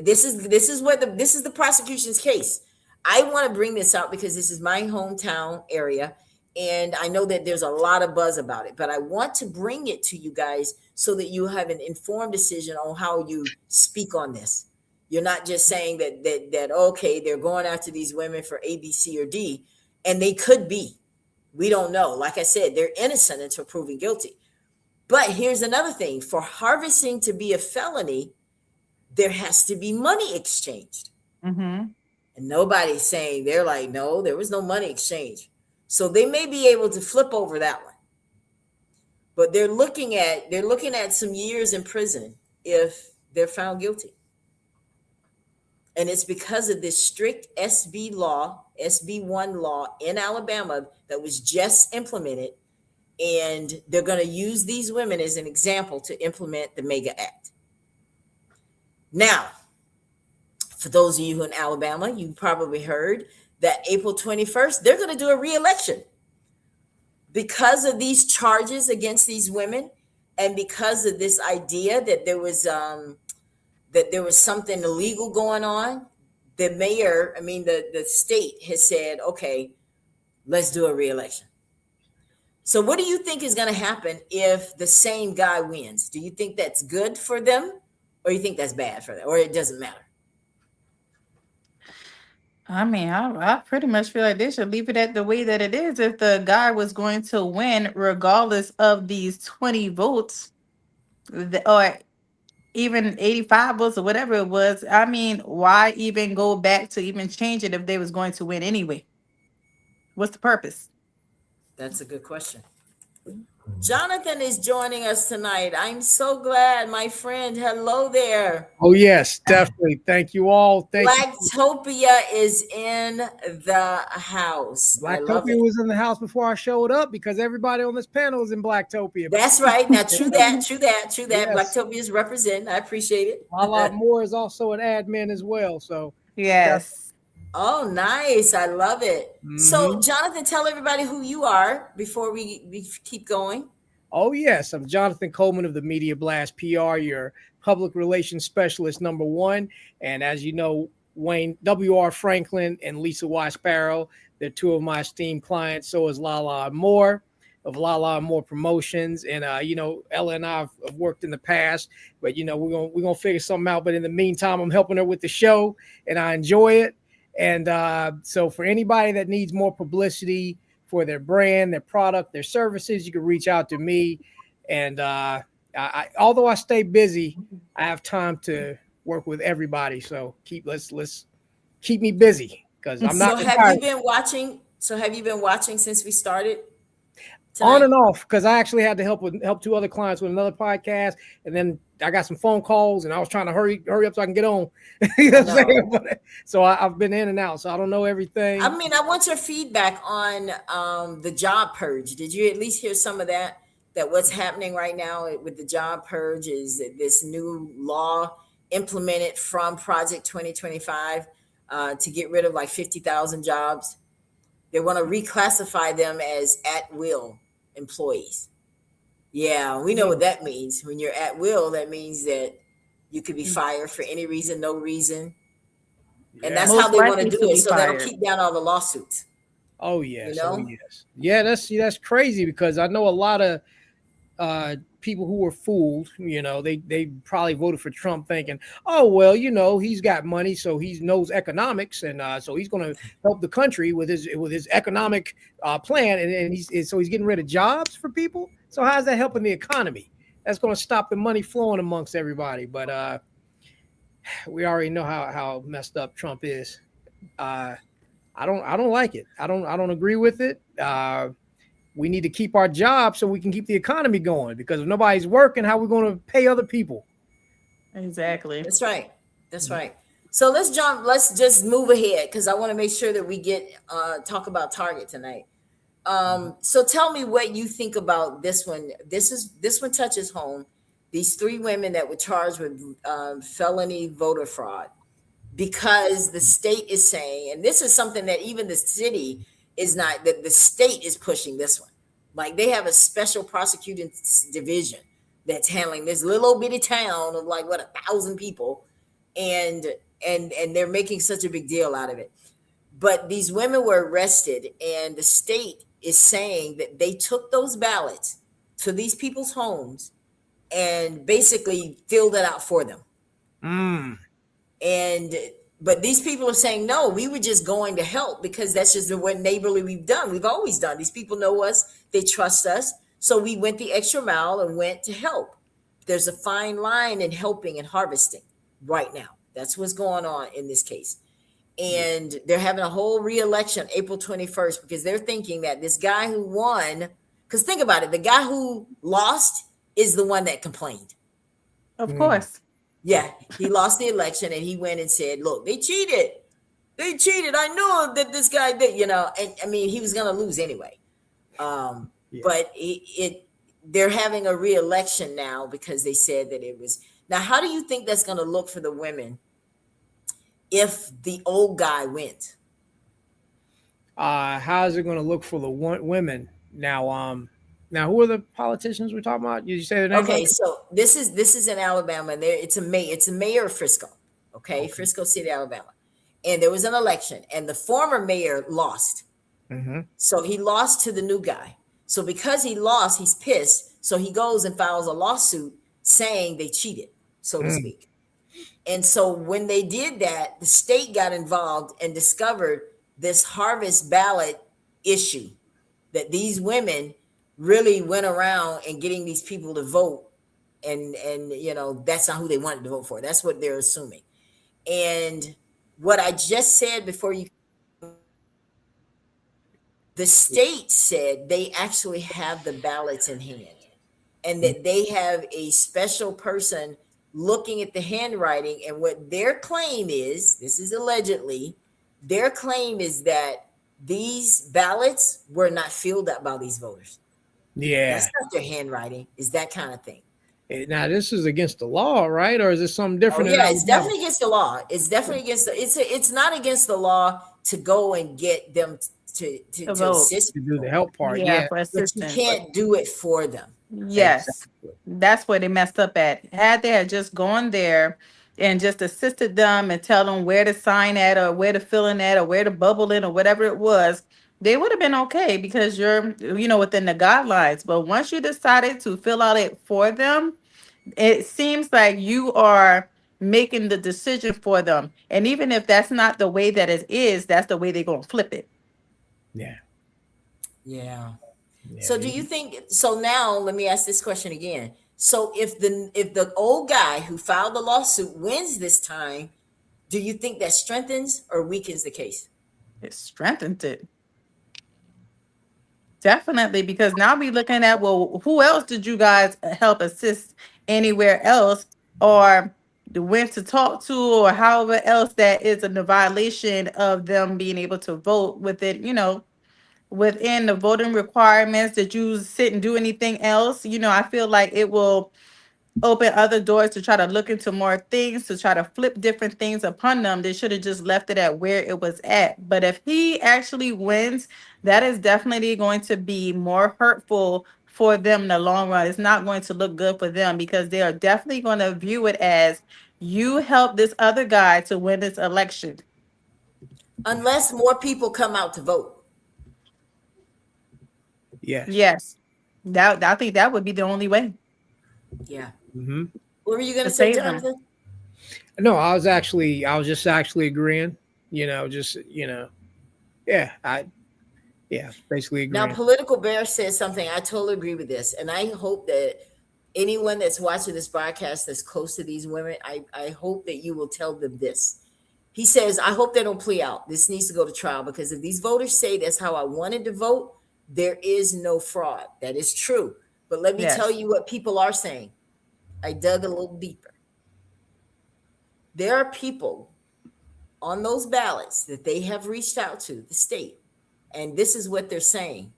This is the prosecution's case. I want to bring this out because this is my hometown area, and I know that there's a lot of buzz about it, but I want to bring it to you guys so that you have an informed decision on how you speak on this. You're not just saying that okay, they're going after these women for A, B, C, or D, and they could be. We don't know. Like I said, they're innocent until proven guilty. But here's another thing: for harvesting to be a felony, there has to be money exchanged. Mm-hmm. And nobody's saying, they're like, no, there was no money exchange. So they may be able to flip over that one. But they're looking at some years in prison if they're found guilty. And it's because of this strict SB 1 law in Alabama that was just implemented. And they're going to use these women as an example to implement the MEGA Act. Now, for those of you who are in Alabama, you probably heard that April 21st, they're going to do a re-election because of these charges against these women, and because of this idea that there was something illegal going on. The mayor, the state has said, okay, let's do a re-election. So what do you think is going to happen if the same guy wins? Do you think that's good for them, or you think that's bad for them, or it doesn't matter? I pretty much feel like they should leave it at the way that it is. If the guy was going to win, regardless of these 20 votes, or even 85 votes or whatever it was, why even go back to even change it if they was going to win anyway? What's the purpose? That's a good question. Jonathan is joining us tonight. I'm so glad, my friend. Hello there. Oh, yes, definitely. Thank you all. Blacktopia is in the house. Blacktopia was in the house before I showed up because everybody on this panel is in Blacktopia. That's right. Now, true that. Yes. Blacktopia is representing. I appreciate it. Lala Moore is also an admin as well. So yes. Oh, nice. I love it. Mm-hmm. So, Jonathan, tell everybody who you are before we keep going. Oh, yes. I'm Jonathan Coleman of the Media Blast PR, your public relations specialist #1. And as you know, Wayne W.R. Franklin and Lisa Y. Sparrow, they're two of my esteemed clients. So is Lala Moore of Lala Moore Promotions. And, Ella and I have worked in the past, but, we're gonna figure something out. But in the meantime, I'm helping her with the show and I enjoy it. And so for anybody that needs more publicity for their brand, their product, their services, you can reach out to me. And although I stay busy, I have time to work with everybody. So let's keep me busy because I'm not. So have you been watching since we started? Tonight? On and off, because I actually had to help two other clients with another podcast, and then I got some phone calls, and I was trying to hurry up so I can get on. You know what I'm saying? So I've been in and out, so I don't know everything. I want your feedback on the job purge. Did you at least hear some of that? That what's happening right now with the job purge is this new law implemented from Project 2025 to get rid of like 50,000 jobs. They want to reclassify them as at-will employees. Yeah, we know what that means. When you're at will, that means that you could be fired for any reason, no reason. And that's how they want to do it, so that'll keep down all the lawsuits. Oh, yes. You know? Oh, yes. Yeah, that's crazy because I know a lot of people who were fooled. They probably voted for Trump thinking, oh, well, he's got money, so he knows economics, and so he's going to help the country with his economic plan, and he's getting rid of jobs for people. So how's that helping the economy? That's going to stop the money flowing amongst everybody. But we already know how messed up Trump is. I don't like it. I don't agree with it. We need to keep our jobs so we can keep the economy going, because if nobody's working, how are we going to pay other people? Exactly. That's right. So let's just move ahead, because I want to make sure that we get talk about Target tonight. So tell me what you think about this one. This one touches home. These 3 women that were charged with felony voter fraud, because the state is saying, and this is something that even the city is not, that the state is pushing this one. Like, they have a special prosecuting division that's handling this little old bitty town of 1,000 people, and they're making such a big deal out of it. But these women were arrested, and the state is saying that they took those ballots to these people's homes and basically filled it out for them. And but these people are saying, no, we were just going to help because that's just what neighborly we've done. We've always done. These people know us. They trust us. So we went the extra mile and went to help. There's a fine line in helping and harvesting right now. That's what's going on in this case. And they're having a whole re-election April 21st because they're thinking that this guy who won, because think about it, the guy who lost is the one that complained. Of course. Yeah, he lost the election and he went and said, look, they cheated. They cheated. I knew that this guy did, you know, and I mean, he was going to lose anyway. But they're having a re-election now because they said that it was. Now, how do you think that's going to look for the women if the old guy wins? How is it going to look for the women now? Now, who are the politicians we're talking about? You say their name? Okay, so this is in Alabama, and it's a mayor of Frisco. Okay, Frisco City, Alabama, and there was an election, and the former mayor lost. Mm-hmm. So he lost to the new guy. So because he lost, he's pissed. So he goes and files a lawsuit saying they cheated, so to speak. And so when they did that, the state got involved and discovered this harvest ballot issue that these women really went around and getting these people to vote. And you know, that's not who they wanted to vote for. That's what they're assuming. And what I just said before the state said they actually have the ballots in hand and that they have a special person looking at the handwriting. And what their claim is, this is allegedly, their claim is that these ballots were not filled out by these voters. Yeah. That's not their handwriting. Is that kind of thing. Now, this is against the law, right? Or is it something different? Oh, yeah, it's definitely against the law. It's definitely against it's not against the law to go and get them to assist. To do the help part. Yeah, for But you assistance. can't do it for them. Yes, Exactly. that's where they messed up at. Had they had just gone there and just assisted them and tell them where to sign at or where to fill in at or where to bubble in or whatever it was, they would have been okay because you're, you know, within the guidelines. But once you decided to fill out it for them, it seems like you are making the decision for them. And even if that's not the way that it is, that's the way they're going to flip it. Yeah. Yeah. Yeah. So do you think so now let me ask this question again. So if the old guy who filed the lawsuit wins this time, do you think that strengthens or weakens the case? It strengthened it. Definitely, because now we're looking at, well, who else did you guys help assist anywhere else or went to talk to or however else that is in the violation of them being able to vote within, you know, within the voting requirements? Did you sit and do anything else? You know, I feel like it will open other doors to try to look into more things, to try to flip different things upon them. They should have just left it at where it was at. But if he actually wins, that is definitely going to be more hurtful for them in the long run. It's not going to look good for them because they are definitely going to view it as you helped this other guy to win this election. Unless more people come out to vote. Yes. Yes. That I think that would be the only way. Yeah. Mm-hmm. What were you going to To say, save them. Jonathan? No, I was just actually agreeing, you know, basically agreeing. Now, Political Bear says something. I totally agree with this. And I hope that anyone that's watching this broadcast that's close to these women, I hope that you will tell them this. He says, I hope they don't plea out. This needs to go to trial because if these voters say that's how I wanted to vote, there is no fraud. That is true. But let me tell you what people are saying. I dug a little deeper. There are people on those ballots that they have reached out to the state. And this is what they're saying.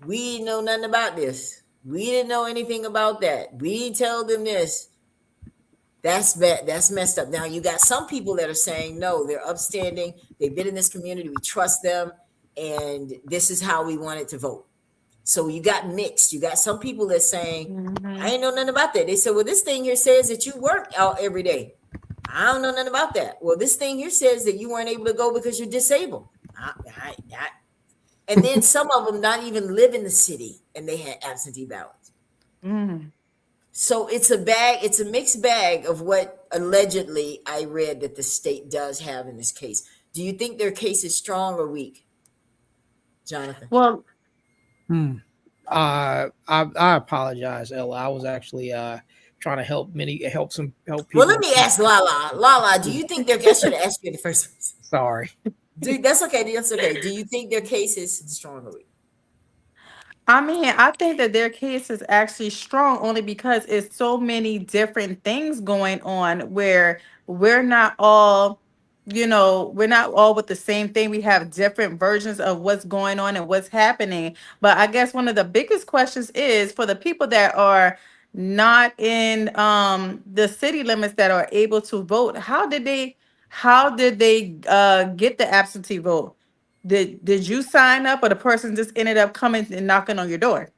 We didn't know nothing about this. We didn't know anything about that. We didn't tell them this. That's bad. That's messed up. Now you got some people that are saying, no, they're upstanding. They've been in this community. We trust them. And this is how we wanted to vote. So you got mixed. You got some people that's saying, I ain't know nothing about that. They said, well, this thing here says that you work out every day. I don't know nothing about that. Well, this thing here says that you weren't able to go because you're disabled. And then some of them not even live in the city and they had absentee ballots. So it's a mixed bag of what allegedly I read that the state does have in this case. Do you think their case is strong or weak, Jonathan? Well, I apologize, Ella. I was actually trying to help people. Well, let me ask Lala. Lala, do you think I should have asked you in the first place? Sorry. That's okay. That's okay. Do you think their case is strong or weak? I mean, I think that their case is actually strong only because it's so many different things going on where we're not all, we're not all with the same thing. We have different versions of what's going on and what's happening. But I guess one of the biggest questions is for the people that are not in the city limits that are able to vote, how did they get the absentee vote? Did you sign up or the person just ended up coming and knocking on your door?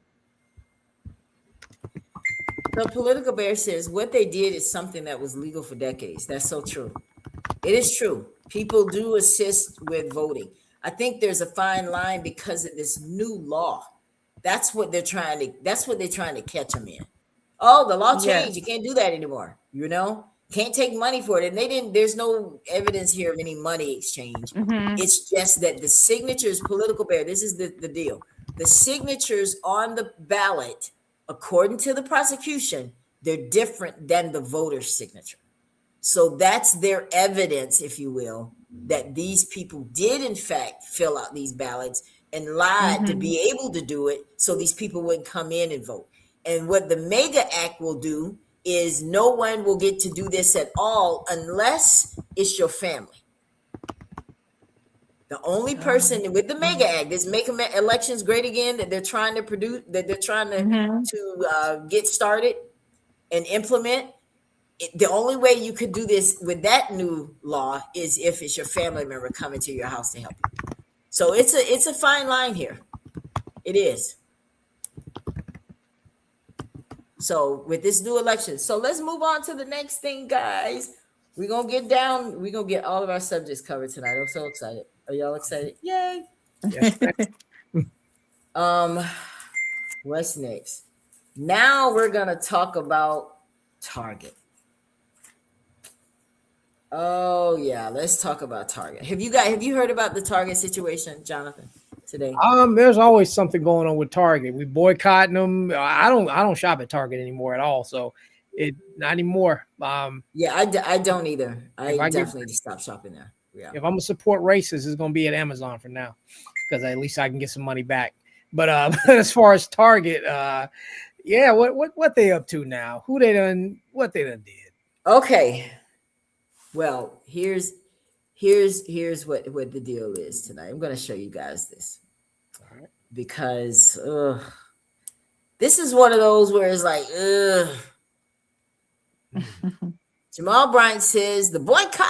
The Political Bear says what they did is something that was legal for decades. That's so true. It is true. People do assist with voting. I think there's a fine line because of this new law. That's what they're trying to catch them in. Oh, the law changed. You can't do that anymore. Can't take money for it. And there's no evidence here of any money exchange. It's just that the signatures, Political Bear, this is the deal. The signatures on the ballot, according to the prosecution, they're different than the voter's signature. So that's their evidence, if you will, that these people did in fact fill out these ballots and lied to be able to do it so these people wouldn't come in and vote. And what the MEGA Act will do is no one will get to do this at all unless it's your family. The only person with the MEGA Act, this Make Elections Great Again, that they're trying to produce, that they're trying to get started and implement. The only way you could do this with that new law is if it's your family member coming to your house to help you. So it's a fine line here. It is. So with this new election, so let's move on to the next thing, guys. We're gonna get all of our subjects covered tonight. I'm so excited. Are y'all excited? Yay! What's next? Now we're gonna talk about Target. Oh yeah, let's talk about Target. Have you heard about the Target situation, Jonathan, today? There's always something going on with Target. We boycotting them. I don't shop at Target anymore at all. So not anymore. Yeah, I don't either. I definitely just stopped shopping there. Yeah. If I'm gonna support racists, it's gonna be at Amazon for now, because at least I can get some money back. But as far as Target, yeah, what they up to now? What they done did? Okay. Well, here's what the deal is tonight. I'm going to show you guys this. All right. Because this is one of those where it's like, Jamal Bryant says the boycott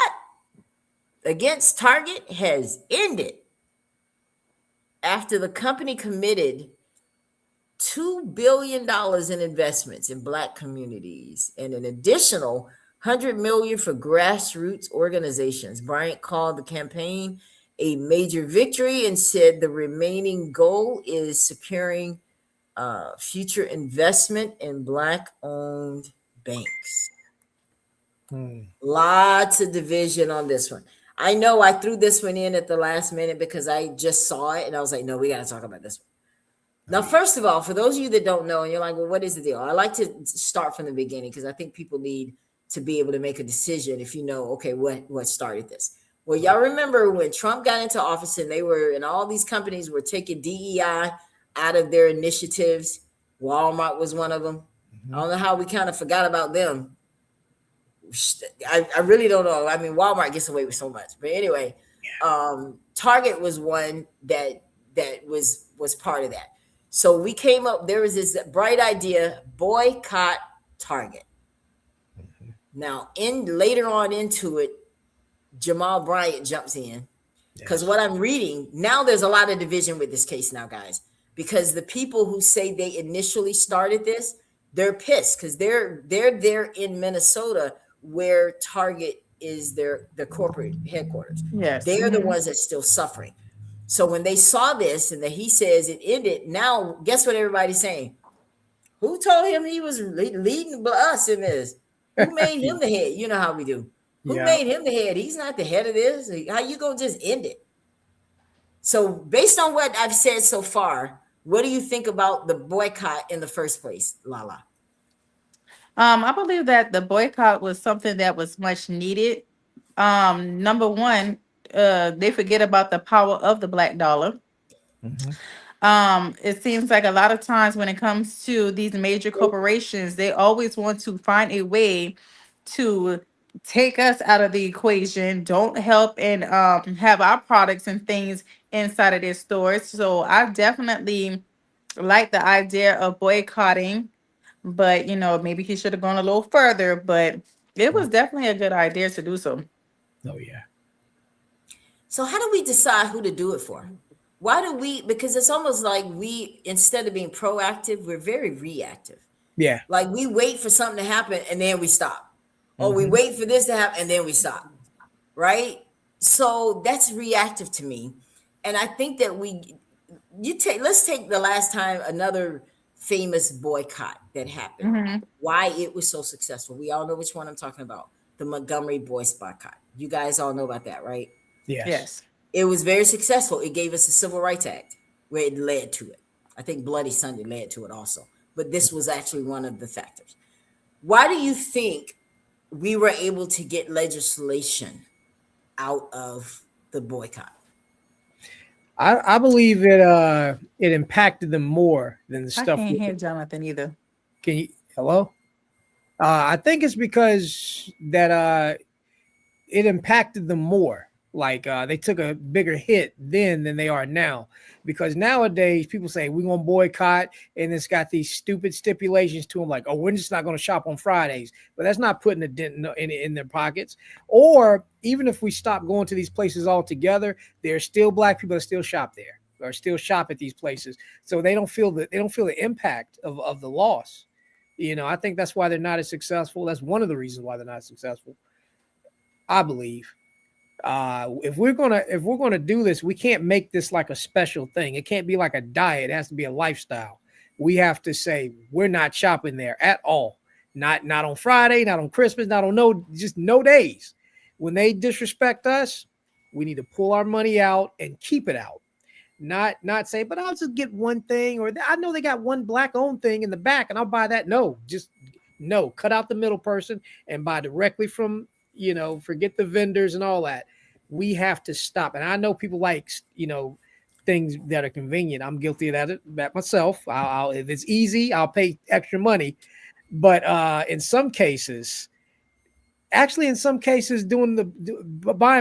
against Target has ended after the company committed $2 billion in investments in Black communities and an additional $100 million for grassroots organizations. Bryant called the campaign a major victory and said the remaining goal is securing future investment in Black-owned banks. Lots of division on this one. I know I threw this one in at the last minute because I just saw it and I was like, no, we got to talk about this one. Now, first of all, for those of you that don't know, and you're like, well, what is the deal? I like to start from the beginning because I think people need to be able to make a decision if you know, okay, what started this? Well, y'all remember when Trump got into office and all these companies were taking DEI out of their initiatives. Walmart was one of them. I don't know how we kind of forgot about them. I really don't know. I mean, Walmart gets away with so much. But anyway, Target was one that was part of that. So we came up, there was this bright idea, boycott Target. Now, later on into it, Jamal Bryant jumps in because what I'm reading now, there's a lot of division with this case now, guys, because the people who say they initially started this, they're pissed because they're there in Minnesota where Target is their corporate headquarters. Yes, they're the ones that's still suffering. So when they saw this and that he says it ended, now guess what everybody's saying? Who told him he was leading us in this? Who made him the head? You know how we do. Who Yeah. made him the head? He's not the head of this. How you gonna just end it? So based on what I've said so far, what do you think about the boycott in the first place, Lala? I believe that the boycott was something that was much needed. Number one, they forget about the power of the black dollar. It seems like a lot of times when it comes to these major corporations, they always want to find a way to take us out of the equation, don't help and have our products and things inside of their stores. So I definitely like the idea of boycotting, but maybe he should have gone a little further, but it was definitely a good idea to do so. Oh yeah. So how do we decide who to do it for? Why do we? Because it's almost like we, instead of being proactive, we're very reactive. Yeah. Like we wait for something to happen and then we stop. Or we wait for this to happen and then we stop. Right? So that's reactive to me. And I think that let's take the last time another famous boycott that happened. Why it was so successful. We all know which one I'm talking about. The Montgomery Boys boycott. You guys all know about that, right? Yes. It was very successful. It gave us a Civil Rights Act where it led to it. I think Bloody Sunday led to it also. But this was actually one of the factors. Why do you think we were able to get legislation out of the boycott? I believe it impacted them more than the I stuff. can't hear Jonathan either. Can you? Hello? I think it's because that it impacted them more. Like they took a bigger hit then than they are now. Because nowadays people say we're gonna boycott, and it's got these stupid stipulations to them, like, oh, we're just not gonna shop on Fridays. But that's not putting a dent in their pockets. Or even if we stop going to these places altogether, there's still black people that still shop there or still shop at these places. So they don't feel the impact of the loss. I think that's why they're not as successful. That's one of the reasons why they're not successful, I believe. If we're gonna do this, we can't make this like a special thing. It can't be like a diet. It has to be a lifestyle. We have to say we're not shopping there at all. Not on Friday, not on Christmas, not on no days. When they disrespect us, we need to pull our money out and keep it out. Not say, but I'll just get one thing, or I know they got one black owned thing in the back and I'll buy that. No, cut out the middle person and buy directly from, forget the vendors and all that. We have to stop. And I know people like, things that are convenient. I'm guilty of that myself. I'll if it's easy, I'll pay extra money. But in some cases, buying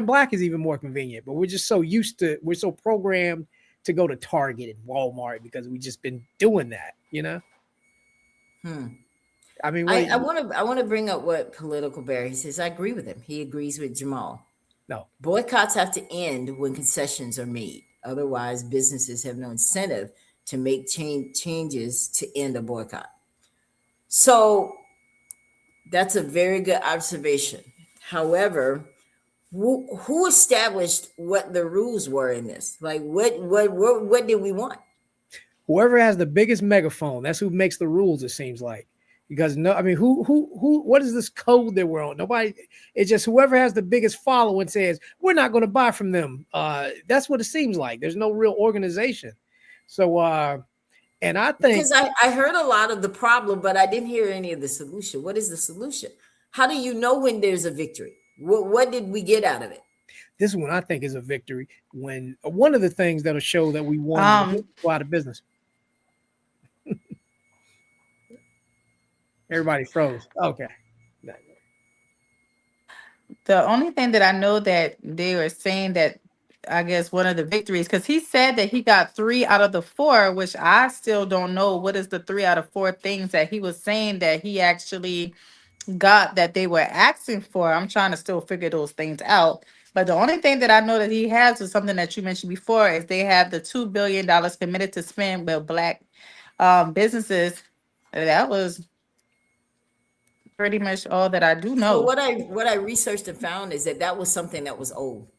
black is even more convenient. But we're just so we're so programmed to go to Target and Walmart because we've just been doing that, I mean, I want to bring up what Political Bear, he says. I agree with him. He agrees with Jamal. No. Boycotts have to end when concessions are made. Otherwise, businesses have no incentive to make changes to end a boycott. So that's a very good observation. However, who established what the rules were in this? Like, what did we want? Whoever has the biggest megaphone, that's who makes the rules, it seems like. Because who what is this code that we're on? Nobody. It's just whoever has the biggest following says we're not going to buy from them. That's what it seems like. There's no real organization. So and I think, because I heard a lot of the problem, but I didn't hear any of the solution. What is the solution? How do you know when there's a victory? What did we get out of it? This one I think is a victory. When one of the things that'll show that we won is go out of business. Everybody froze. Okay. The only thing that I know that they were saying that I guess one of the victories, because he said that he got 3 out of the 4, which I still don't know what is the 3 out of 4 things that he was saying that he actually got that they were asking for. I'm trying to still figure those things out. But the only thing that I know that he has is something that you mentioned before is they have the $2 billion committed to spend with black businesses. That was pretty much all that I do know. So what I researched and found is that was something that was old.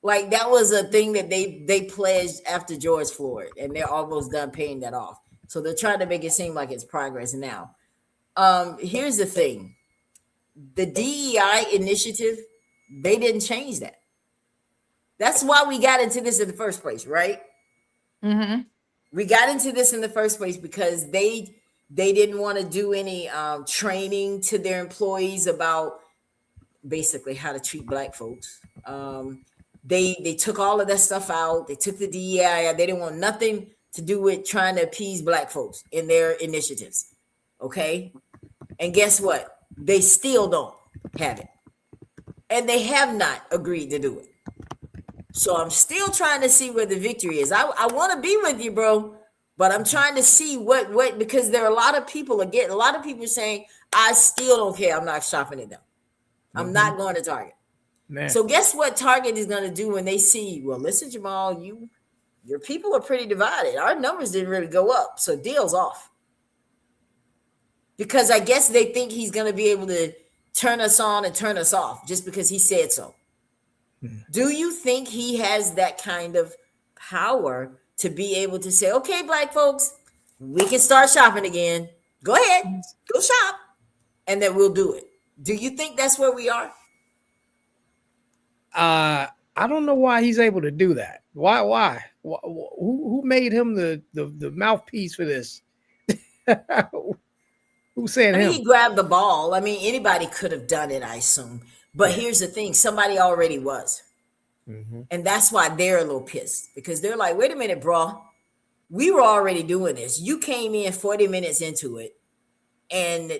Like that was a thing that they pledged after George Floyd, and they're almost done paying that off. So they're trying to make it seem like it's progress now. Here's the thing. The DEI initiative, they didn't change that. That's why we got into this in the first place, right? Mm-hmm. We got into this in the first place because they didn't want to do any training to their employees about basically how to treat Black folks. They took all of that stuff out. They took the DEI out. They didn't want nothing to do with trying to appease Black folks in their initiatives. Okay. And guess what? They still don't have it. And they have not agreed to do it. So I'm still trying to see where the victory is. I want to be with you, bro. But I'm trying to see what because there are a lot of people saying, I still don't care. I'm not shopping at them. I'm not going to Target. Man. So guess what Target is going to do when they see, well, listen, Jamal, your people are pretty divided. Our numbers didn't really go up. So deal's off. Because I guess they think he's going to be able to turn us on and turn us off just because he said so. Do you think he has that kind of power to be able to say, okay, Black folks, we can start shopping again. Go ahead, go shop, and then we'll do it. Do you think that's where we are? I don't know why he's able to do that. Why? Who made him the mouthpiece for this? Who said him? He grabbed the ball. I mean, anybody could have done it, I assume. But here's the thing. Somebody already was. Mm-hmm. And that's why they're a little pissed. Because they're like, wait a minute, bro. We were already doing this. You came in 40 minutes into it and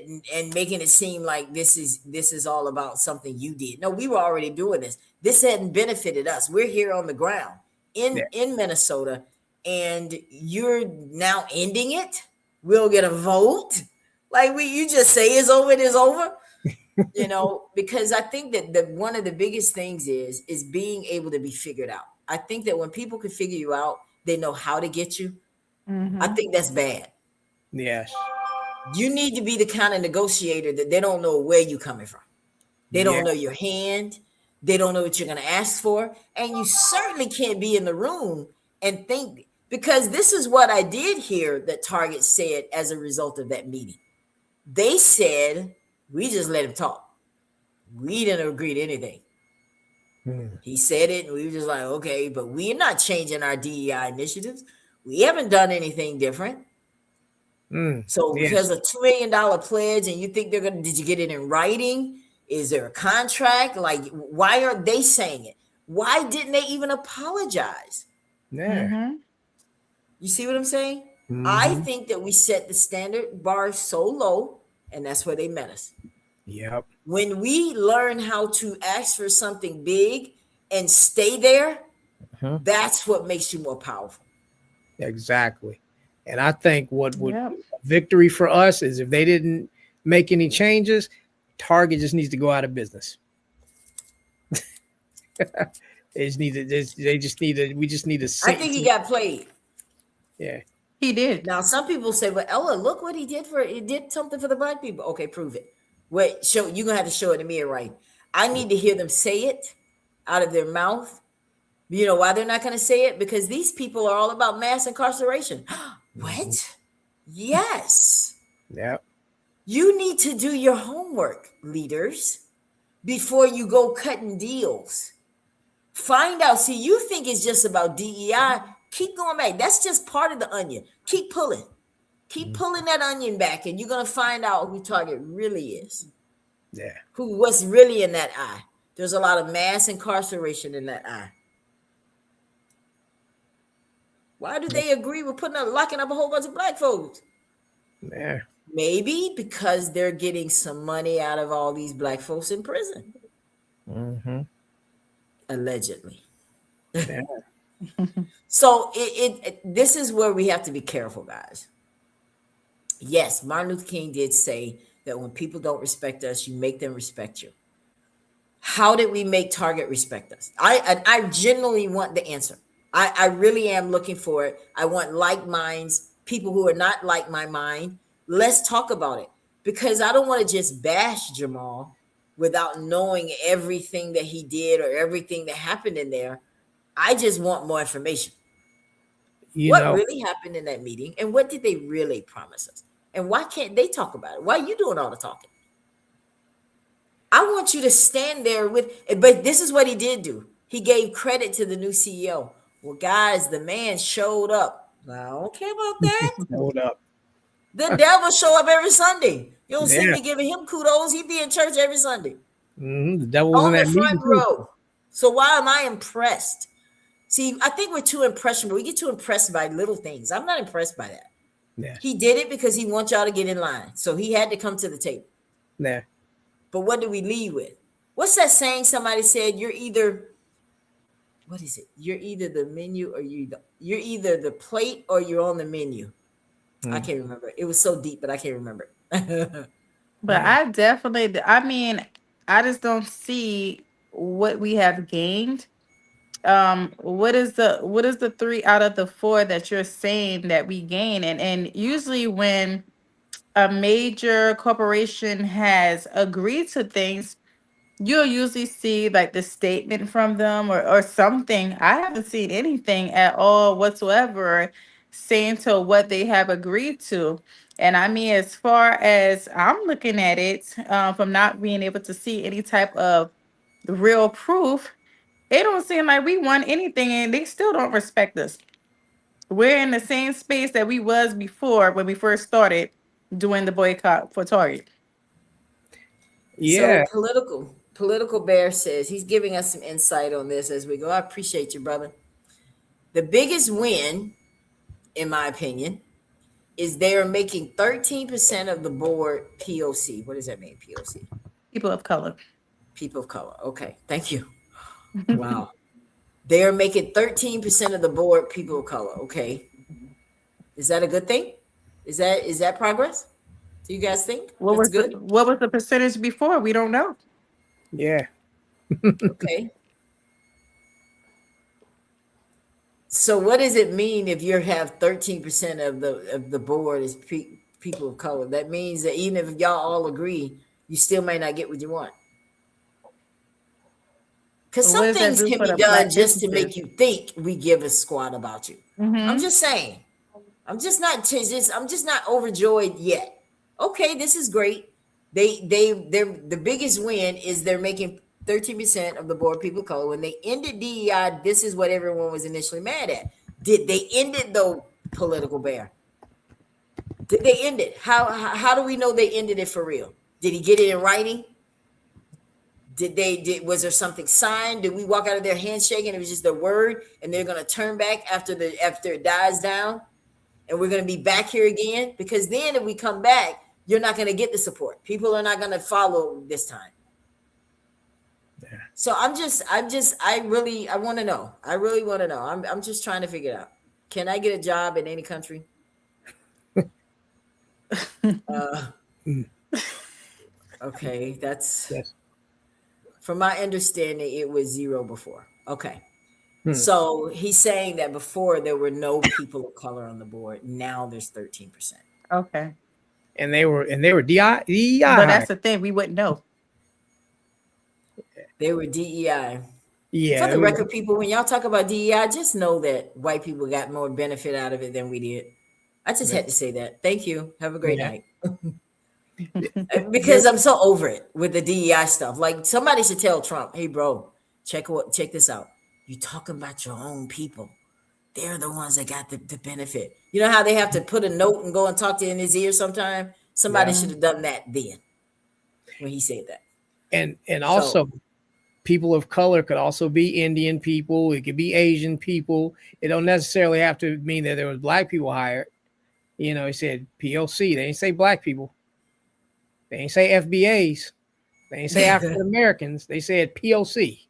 making it seem like this is all about something you did. No, we were already doing this. This hadn't benefited us. We're here on the ground in Minnesota. And you're now ending it. We'll get a vote. Like you just say it's over, it is over. You know, because I think that one of the biggest things is being able to be figured out. I think that when people can figure you out, they know how to get you. Mm-hmm. I think that's bad. Yes. You need to be the kind of negotiator that they don't know where you're coming from. They don't know your hand. They don't know what you're going to ask for. And you certainly can't be in the room and think, because this is what I did hear that Target said as a result of that meeting. They said, we just let him talk. We didn't agree to anything. He said it, and we were just like, okay, but we're not changing our DEI initiatives. We haven't done anything different. So because a $2 million pledge, and you think they're gonna, did you get it in writing? Is there a contract? Like, why aren't they saying it? Why didn't they even apologize? Yeah. Mm-hmm. You see what I'm saying? Mm-hmm. I think that we set the standard bar so low, and that's where they met us. Yep. When we learn how to ask for something big and stay there, that's what makes you more powerful. Exactly. And I think what would victory for us is if they didn't make any changes, Target just needs to go out of business. We just need to. I think he got played. Yeah. He did. Now, some people say, well, Ella, look what he did something for the Black people. Okay, prove it. Wait, you're going to have to show it to me, right? I need to hear them say it out of their mouth. You know why they're not going to say it? Because these people are all about mass incarceration. What? Yes. Yep. You need to do your homework, leaders, before you go cutting deals. Find out. See, you think it's just about DEI. Keep going back. That's just part of the onion. Keep pulling. Keep pulling that onion back, and you're going to find out who Target really is. Yeah. What's really in that eye. There's a lot of mass incarceration in that eye. Why do they agree with locking up a whole bunch of Black folks? Yeah. Maybe because they're getting some money out of all these Black folks in prison. Mm-hmm. Allegedly. Yeah. So this is where we have to be careful, guys. Yes, Martin Luther King did say that when people don't respect us, you make them respect you. How did we make Target respect us? I genuinely want the answer. I really am looking for it. I want like minds, people who are not like my mind. Let's talk about it, because I don't want to just bash Jamal without knowing everything that he did or everything that happened in there. I just want more information. You What know, really happened in that meeting, and what did they really promise us? And why can't they talk about it? Why are you doing all the talking? I want you to stand there but this is what he did do. He gave credit to the new CEO. Well, guys, the man showed up. I don't care about that. hold up. The devil show up every Sunday. You don't see Yeah. me giving him kudos. He be in church every Sunday The devil was in on the that front meeting too. row. So why am I impressed? See, I think we're too impressionable. We get too impressed by little things. I'm not impressed by that. Yeah. He did it because he wants y'all to get in line. So he had to come to the table. Yeah. But what do we lead with? What's that saying somebody said? You're either, what is it? You're either the menu or you're either the plate or you're on the menu. I can't remember. It was so deep, but I can't remember. But I mean, I just don't see what we have gained. What is the 3 out of the 4 that you're saying that we gain? And usually when a major corporation has agreed to things, you'll usually see like the statement from them or something. I haven't seen anything at all whatsoever saying to what they have agreed to. And I mean, as far as I'm looking at it, from not being able to see any type of real proof, it don't seem like we won anything, and they still don't respect us. We're in the same space that we was before when we first started doing the boycott for Target. Yeah. So political bear says he's giving us some insight on this as we go. I appreciate you, brother. The biggest win, in my opinion, is they're making 13% of the board POC. What does that mean, POC? People of color. People of color. Okay, thank you. Wow. They're making 13% of the board people of color. Okay. Is that a good thing? Is that progress? Do you guys think What that's was good? what was the percentage before? We don't know. Yeah. Okay. So what does it mean if you have 13% of the board is people of color? That means that even if y'all all agree, you still may not get what you want. Because What some does that things do can for be the done Black just to businesses? make you think we give a squat about you. I'm just saying. I'm just not overjoyed yet. Okay, this is great. They're the biggest win is they're making 13% of the board people of color. When they ended DEI, this is what everyone was initially mad at. Did they end it though, political bear? Did they end it? How do we know they ended it for real? Did he get it in writing? Was there something signed? Did we walk out of their handshake and it was just a word and they're gonna turn back after it dies down? And we're going to be back here again, because then if we come back, you're not going to get the support. People are not going to follow this time. Yeah. So I want to know. I really want to know. I'm just trying to figure it out. Can I get a job in any country? Okay, that's Yes. from my understanding, it was 0 before. Okay. So he's saying that before there were no people of color on the board. Now there's 13%. Okay. And they were DEI. But that's the thing, we wouldn't know. They were DEI. Yeah. For the record, people, when y'all talk about DEI, just know that white people got more benefit out of it than we did. I just had to say that. Thank you. Have a great night. Because I'm so over it with the DEI stuff. Like, somebody should tell Trump, hey, bro, check this out. You talking about your own people. They're the ones that got the benefit. You know how they have to put a note and go and talk to in his ear sometime? Somebody should have done that then when he said that. And also, people of color could also be Indian people. It could be Asian people. It don't necessarily have to mean that there was black people hired. You know, he said POC. They didn't say black people. They didn't say FBAs. They didn't say African Americans. They said POC.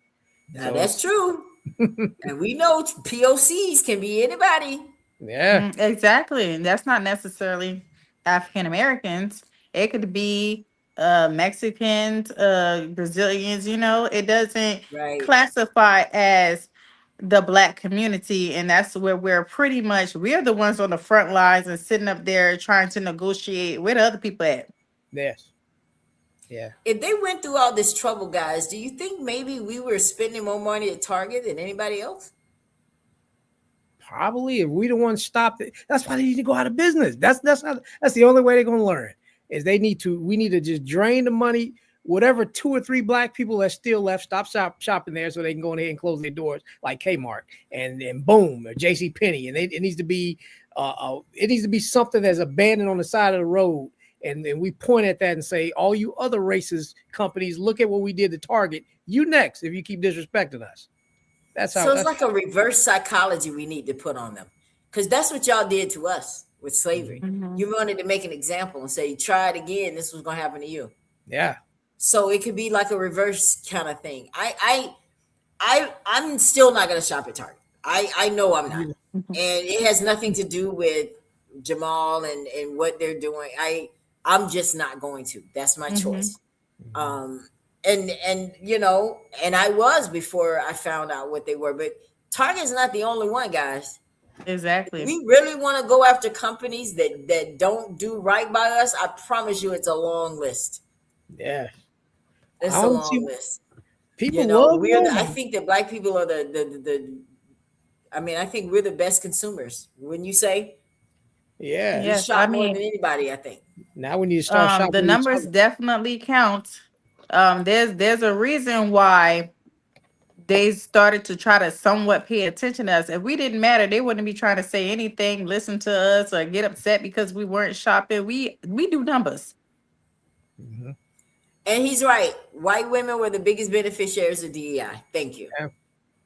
Now that's true. And we know POCs can be anybody. Yeah. Exactly. And that's not necessarily African Americans. It could be Mexicans, Brazilians, it doesn't classify as the black community. And that's where we're the ones on the front lines and sitting up there trying to negotiate with other people at. Yes. Yeah. If they went through all this trouble, guys, do you think maybe we were spending more money at Target than anybody else? Probably if we the ones stopped it. That's why they need to go out of business. That's the only way they're gonna learn is we need to just drain the money. Whatever 2 or 3 black people that still left, stop shopping there so they can go in there and close their doors like Kmart and boom, or JC Penney. And it needs to be something that's abandoned on the side of the road. And then we point at that and say, all you other racist companies, look at what we did to Target. You next if you keep disrespecting us. That's how. So it's like a reverse psychology we need to put on them, because that's what y'all did to us with slavery. Mhm. You wanted to make an example and say, try it again. This was going to happen to you. Yeah. So it could be like a reverse kind of thing. I'm still not going to shop at Target. I know I'm not, and it has nothing to do with Jamal and what they're doing. I'm just not going to. That's my choice. And you know, and I was before I found out what they were, but Target is not the only one, guys. Exactly. If we really want to go after companies that don't do right by us, I promise you it's a long list. Yeah. It's a long list. People, you know, love I think that black people are I think we're the best consumers. Wouldn't you say? Yeah. We shop more than anybody, I think. Now we need to start shopping. The numbers definitely count. There's a reason why they started to try to somewhat pay attention to us. If we didn't matter, they wouldn't be trying to say anything, listen to us, or get upset because we weren't shopping. We do numbers. Mm-hmm. And he's right. White women were the biggest beneficiaries of DEI. Thank you. Yeah.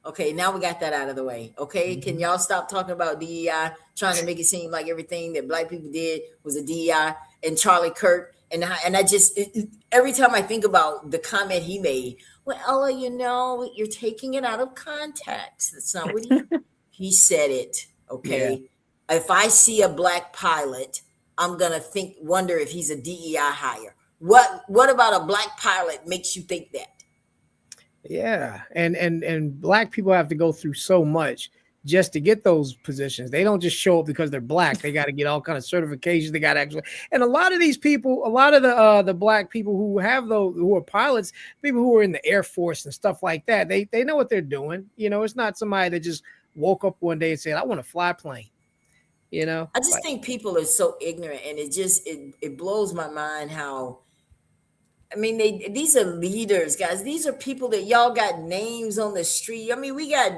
Okay, now we got that out of the way. Okay, Mm-hmm. Can y'all stop talking about DEI, trying to make it seem like everything that black people did was a DEI and Charlie Kirk. And I just, every time I think about the comment he made, well, Ella, you know, you're taking it out of context. That's not what he said it. Okay. Yeah. If I see a black pilot, I'm going to wonder if he's a DEI hire. What about a black pilot makes you think that? Yeah. And black people have to go through so much just to get those positions. They don't just show up because they're black. They got to get all kind of certifications. They got to actually, and a lot of these people, a lot of the black people who have those, who are pilots, people who are in the Air Force and stuff like that, they know what they're doing. You know, it's not somebody that just woke up one day and said, I want to fly a plane. You know, I just think people are so ignorant, and it blows my mind how, I mean, these are leaders, guys. These are people that y'all got names on the street. I mean, we got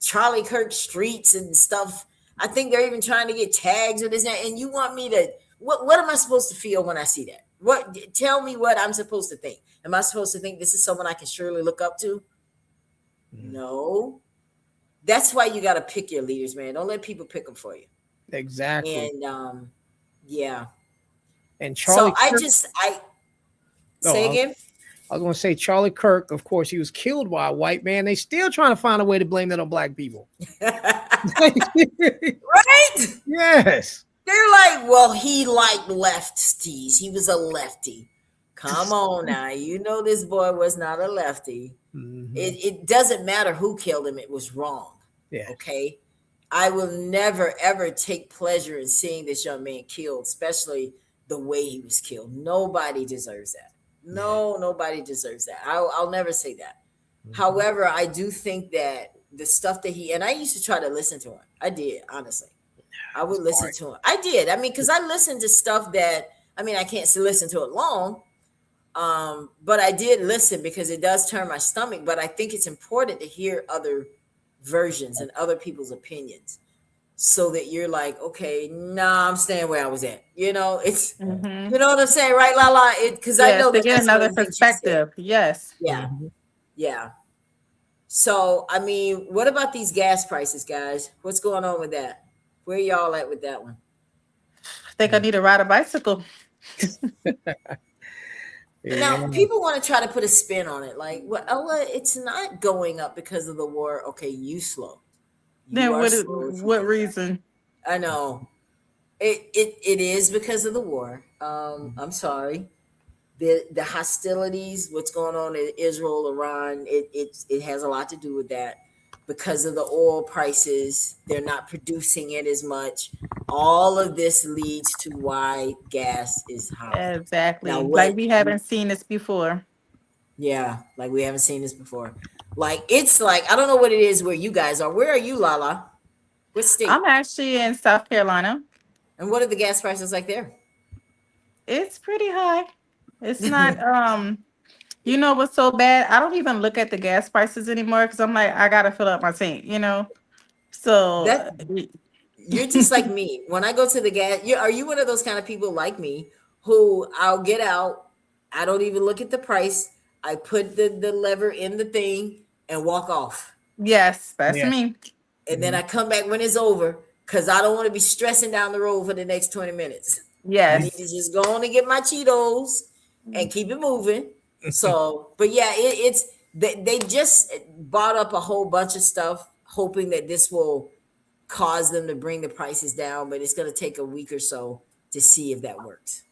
Charlie Kirk streets and stuff. I think they're even trying to get tags or this and you want me to, what am I supposed to feel when I see that? Tell me what I'm supposed to think. Am I supposed to think this is someone I can surely look up to? No. That's why you got to pick your leaders, man. Don't let people pick them for you. Exactly. And yeah. And Charlie Kirk, say again. I was going to say Charlie Kirk, of course, he was killed by a white man. They still trying to find a way to blame that on black people. Right? Yes. They're like, well, he liked lefties. He was a lefty. Come on now. You know this boy was not a lefty. Mm-hmm. It doesn't matter who killed him. It was wrong. Yeah. Okay? I will never, ever take pleasure in seeing this young man killed, especially the way he was killed. Nobody deserves that. No, nobody deserves that. I'll never say that. Mm-hmm. However, I do think that the stuff that and I used to try to listen to him. I did, honestly. I would listen to him. I did. I mean, because I listened to stuff that, I mean, I can't listen to it long, but I did listen because it does turn my stomach. But I think it's important to hear other versions and other people's opinions, so that you're like, okay, nah, I'm staying where I was at. You know, it's, you know what I'm saying, right, Lala? Because I know that get another perspective. Yes. Yeah. Mm-hmm. Yeah. So, I mean, what about these gas prices, guys? What's going on with that? Where y'all at with that one? I think I need to ride a bicycle. Now, people want to try to put a spin on it. Like, well, Ella, it's not going up because of the war. Okay, you slow. Then what reason? I know it is because of the war. I'm sorry. The hostilities, what's going on in Israel, Iran, it has a lot to do with that. Because of the oil prices, they're not producing it as much. All of this leads to why gas is high. Exactly. Now, like we haven't seen this before. Yeah, like we haven't seen this before. Like, it's like, I don't know what it is where you guys are. Where are you, Lala? What state? I'm actually in South Carolina. And what are the gas prices like there? It's pretty high. It's not you know what's so bad? I don't even look at the gas prices anymore because I'm like, I gotta fill up my tank, you know. So That you're just like me. When I go to the gas, are you one of those kind of people like me who I'll get out, I don't even look at the price, I put the lever in the thing and walk off. yes, that's Yeah. me. And then I come back when it's over because I don't want to be stressing down the road for the next 20 minutes. I need Yes. to just go on and get my Cheetos and keep it moving. So, but yeah, it's they just bought up a whole bunch of stuff, hoping that this will cause them to bring the prices down, but it's going to take a week or so to see if that works.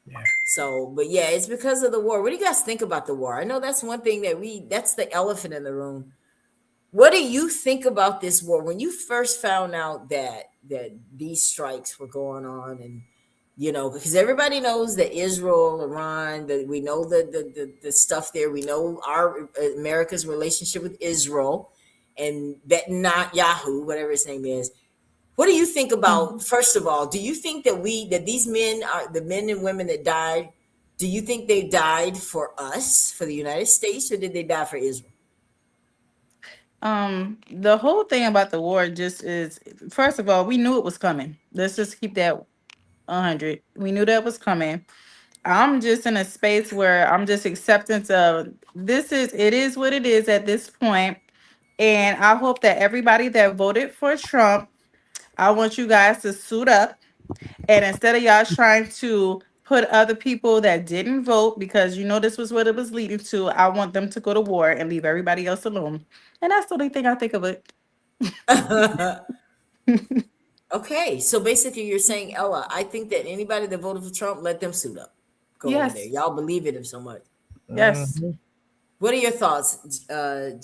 Yeah. So, but yeah, it's because of the war. What do you guys think about the war? I know that's one thing that's the elephant in the room. What do you think about this war? When you first found out that these strikes were going on, and because everybody knows that Israel, Iran, that we know the stuff there. We know our America's relationship with Israel and that not Yahoo, whatever his name is. What do you think about, first of all, do you think that these men are the men and women that died? Do you think they died for us, for the United States, or did they die for Israel? The whole thing about the war just is, first of all, we knew it was coming. Let's just keep that 100. We knew that was coming. I'm just in a space where I'm just acceptance of it is what it is at this point. And I hope that everybody that voted for Trump, I want you guys to suit up. And instead of y'all trying to put other people that didn't vote, because this was what it was leading to, I want them to go to war and leave everybody else alone. And that's the only thing I think of it. Okay, so basically you're saying, Ella, I think that anybody that voted for Trump, let them suit up. Go over there. Yes. Y'all believe in him so much. Yes. Mhm. What are your thoughts,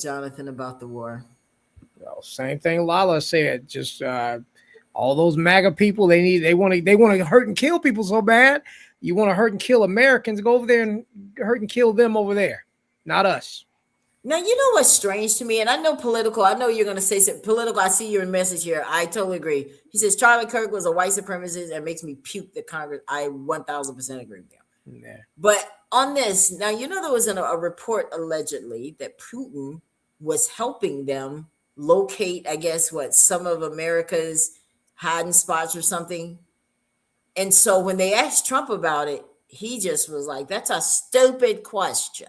Jonathan, about the war? Well, same thing Lala said. Just all those MAGA people, they want to hurt and kill people so bad. You want to hurt and kill Americans, go over there and hurt and kill them over there, not us. Now, you know what's strange to me, and I know political. I know you're going to say something political. I see your message here. I totally agree. He says Charlie Kirk was a white supremacist and makes me puke the Congress. I 1,000% agree with you. Yeah. But on this, now, there was a report allegedly that Putin was helping them locate, I guess, some of America's hiding spots or something. And so when they asked Trump about it, he just was like, that's a stupid question.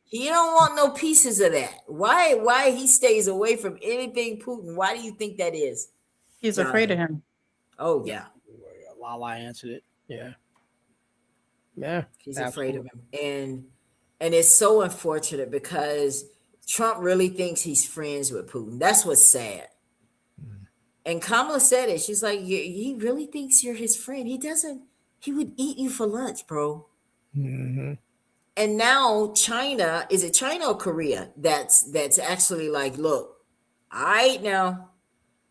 He don't want no pieces of that. Why he stays away from anything Putin? Why do you think that is? He's afraid of him. Oh, yeah. Lala answered it. Yeah. Yeah. He's absolutely. afraid of him. And it's so unfortunate because Trump really thinks he's friends with Putin. That's what's sad. And Kamala said it. She's like, he really thinks you're his friend. He would eat you for lunch, bro. Mm-hmm. And now China, is it China or Korea that's actually like, look, all right, now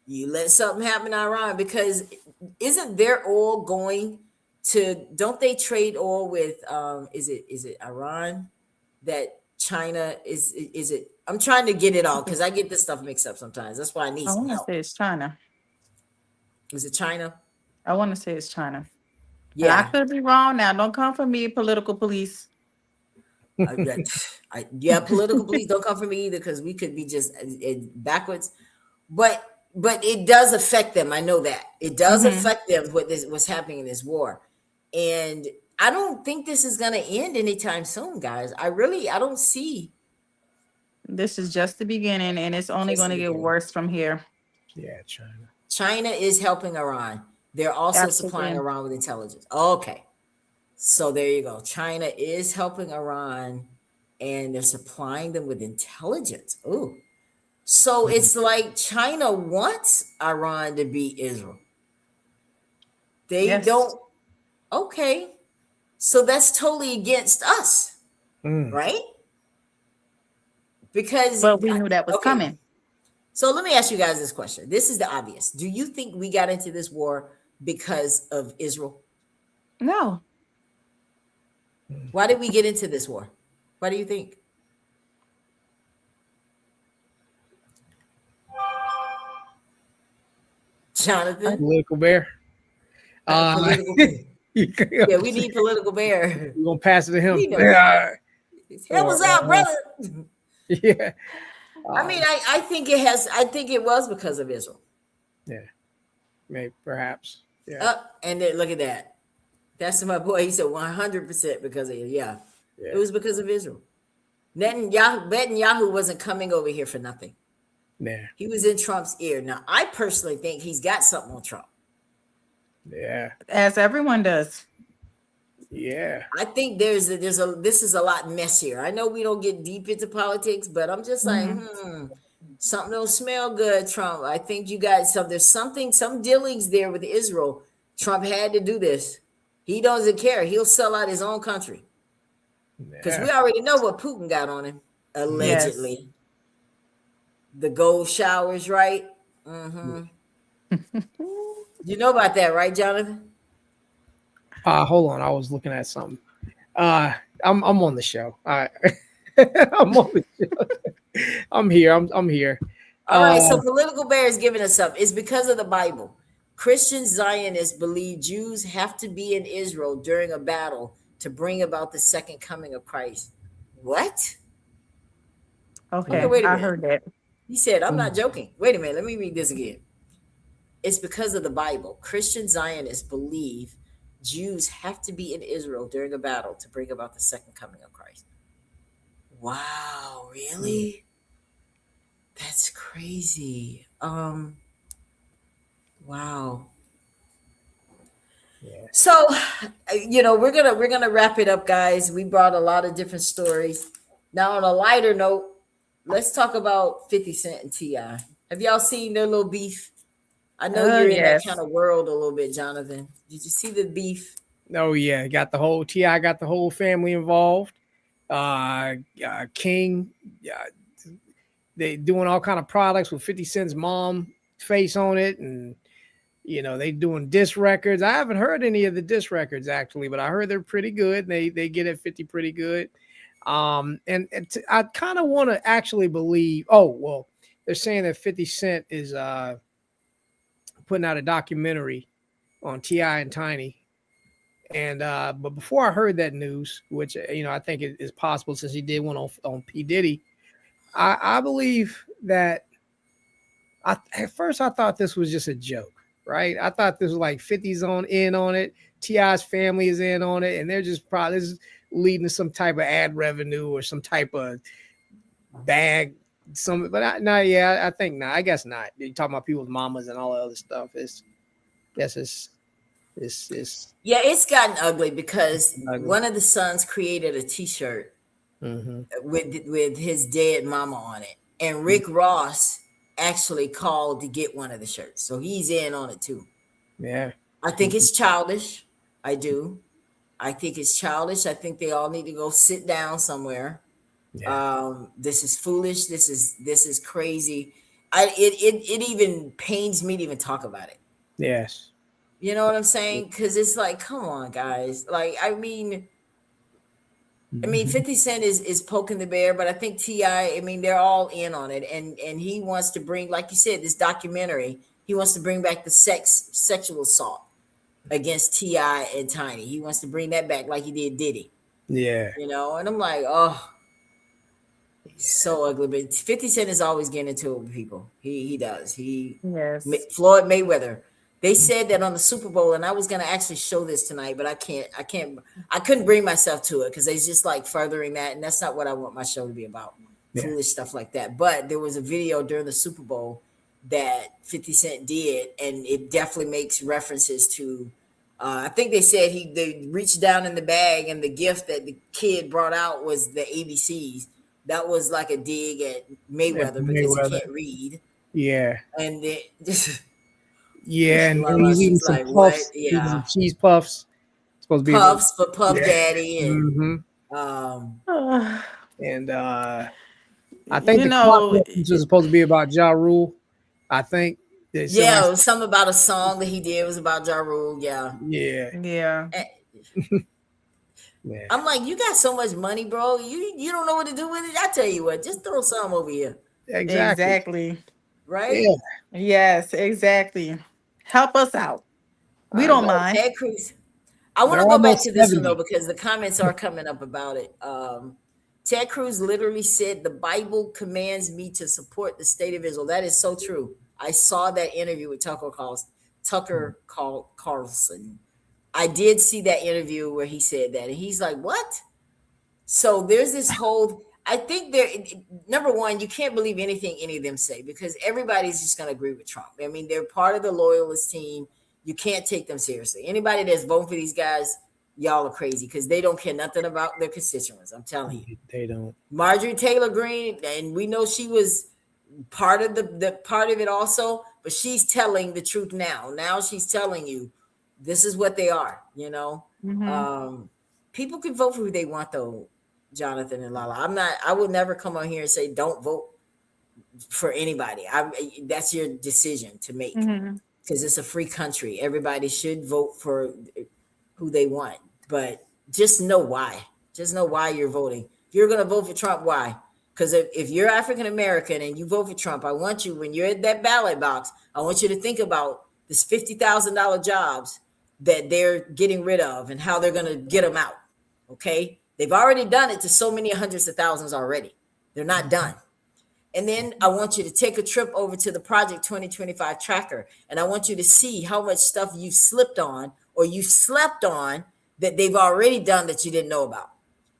you let something happen in Iran, because isn't their oil going to, don't they trade oil with is it Iran that China is it, I'm trying to get it all because I get this stuff mixed up sometimes. That's why I need I some want to help. say it's China. Is it China? I want to say it's China. Yeah. And I could be wrong now. Don't come for me, political police. Political police don't come for me either, because we could be just backwards. But it does affect them. I know that it does affect them. What's happening in this war, and I don't think this is going to end anytime soon, guys. I don't see. This is just the beginning, and it's only going to get worse from here. Yeah, China. China is helping Iran. They're also supplying Iran with intelligence. Okay. So there you go. China is helping Iran and they're supplying them with intelligence. Ooh. So it's like China wants Iran to beat Israel. They don't. Okay. So that's totally against us. Right? Because. But we knew that was coming. So let me ask you guys this question. This is the obvious. Do you think we got into this war because of Israel? No. Why did we get into this war? Why do you think? Jonathan. Political bear. Political bear. Yeah, Yeah, we need political bear. we're gonna pass it to him. We know. Yeah. Help us out, brother. Yeah. I mean, I think it was because of Israel. Yeah, maybe perhaps. Yeah. And then look at that. That's my boy. He said 100% because of it was because of Israel. Netanyahu wasn't coming over here for nothing. Yeah. He was in Trump's ear. Now, I personally think he's got something on Trump. Yeah. As everyone does. Yeah. I think this is a lot messier. I know we don't get deep into politics, but I'm just like, something don't smell good, Trump. I think you got some dealings there with Israel. Trump had to do this. He doesn't care. He'll sell out his own country. Because we already know what Putin got on him, allegedly. Yes. The gold showers, right? Mm-hmm. You know about that, right, Jonathan? Hold on. I was looking at something. I'm on the show. I'm on the show. I'm here. I'm here. All right. So political bear is giving us something. It's because of the Bible. Christian Zionists believe Jews have to be in Israel during a battle to bring about the second coming of Christ. What? Okay, wait I heard that. He said, I'm not joking. Wait a minute. Let me read this again. It's because of the Bible. Christian Zionists believe Jews have to be in Israel during a battle to bring about the second coming of Christ. Wow, really? That's crazy. Wow. Yeah. So, we're gonna wrap it up, guys. We brought a lot of different stories. Now, on a lighter note, let's talk about 50 Cent and T.I. Have y'all seen their little beef? I know you're in that kind of world a little bit, Jonathan. Did you see the beef? Oh yeah, T.I. got the whole family involved. King, they doing all kind of products with 50 Cent's mom face on it, and they doing diss records. I haven't heard any of the diss records actually, but I heard they're pretty good. They get at 50 pretty good. I kind of want to actually believe. Oh well, they're saying that 50 Cent is putting out a documentary on T.I. and Tiny. And but before I heard that news, which I think it is possible since he did one on P. Diddy, I believe that at first I thought this was just a joke, right? I thought this was like 50's in on it, T.I.'s family is in on it, and they're just probably leading to some type of ad revenue or some type of bag. I think not. I guess not. You're talking about people's mamas and all that other stuff. It's it's gotten ugly because one of the sons created a T-shirt with his dead mama on it, and Rick Ross actually called to get one of the shirts, so he's in on it too. Yeah, I think it's childish. I do. I think it's childish. I think they all need to go sit down somewhere. Yeah. This is foolish. This is crazy. It even pains me to even talk about it. Yes. You know what I'm saying? Because it's like, come on, guys. Like, I mean, 50 Cent is poking the bear, but I think T.I., they're all in on it. And he wants to bring, like you said, this documentary, he wants to bring back the sexual assault against T.I. and Tiny. He wants to bring that back like he did Diddy. Yeah. And I'm like, oh, so ugly. But 50 Cent is always getting into it with people. He does. Yes. Floyd Mayweather. They said that on the Super Bowl, and I was going to actually show this tonight, but I couldn't bring myself to it because they just like furthering that. And that's not what I want my show to be about. Yeah. Foolish stuff like that. But there was a video during the Super Bowl that 50 Cent did, and it definitely makes references to, I think they said they reached down in the bag and the gift that the kid brought out was the ABCs. That was like a dig at Mayweather because he can't read. Yeah. And yeah, and he's eating some like, puffs, eating some cheese puffs. It's supposed to be puffs for Puff Daddy, and I think the was supposed to be about Ja Rule. I think. It was something about a song that he did was about Ja Rule. Yeah. I'm like, you got so much money, bro. You don't know what to do with it. I tell you what, just throw some over here. Exactly. Right? Yeah. Yes, exactly. Help us out. We don't mind. Ted Cruz. I want They're to go back almost to this one 70. though, because the comments are coming up about it. Ted Cruz literally said, "The Bible commands me to support the state of Israel." That is so true. I saw that interview with Carlson. I did see that interview where he said that, and he's like, "What?" So there's this whole. I think number one, you can't believe anything any of them say because everybody's just going to agree with Trump. I mean, they're part of the loyalist team. You can't take them seriously. Anybody that's voting for these guys, y'all are crazy because they don't care nothing about their constituents. I'm telling you. They don't. Marjorie Taylor Greene, and we know she was part of the part of it also, but she's telling the truth now. Now she's telling you this is what they are, you know. People can vote for who they want though, Jonathan and Lala. I will never come on here and say don't vote for anybody. That's your decision to make. Because it's a free country. Everybody should vote for who they want. But just know why. Just know why you're voting. If you're going to vote for Trump, why? Because if you're African American and you vote for Trump, I want you, when you're at that ballot box, I want you to think about this $50,000 jobs that they're getting rid of and how they're going to get them out. Okay? They've already done it to so many hundreds of thousands already. They're not done. And then I want you to take a trip over to the Project 2025 tracker. And I want you to see how much stuff you slipped on or you slept on that they've already done that you didn't know about.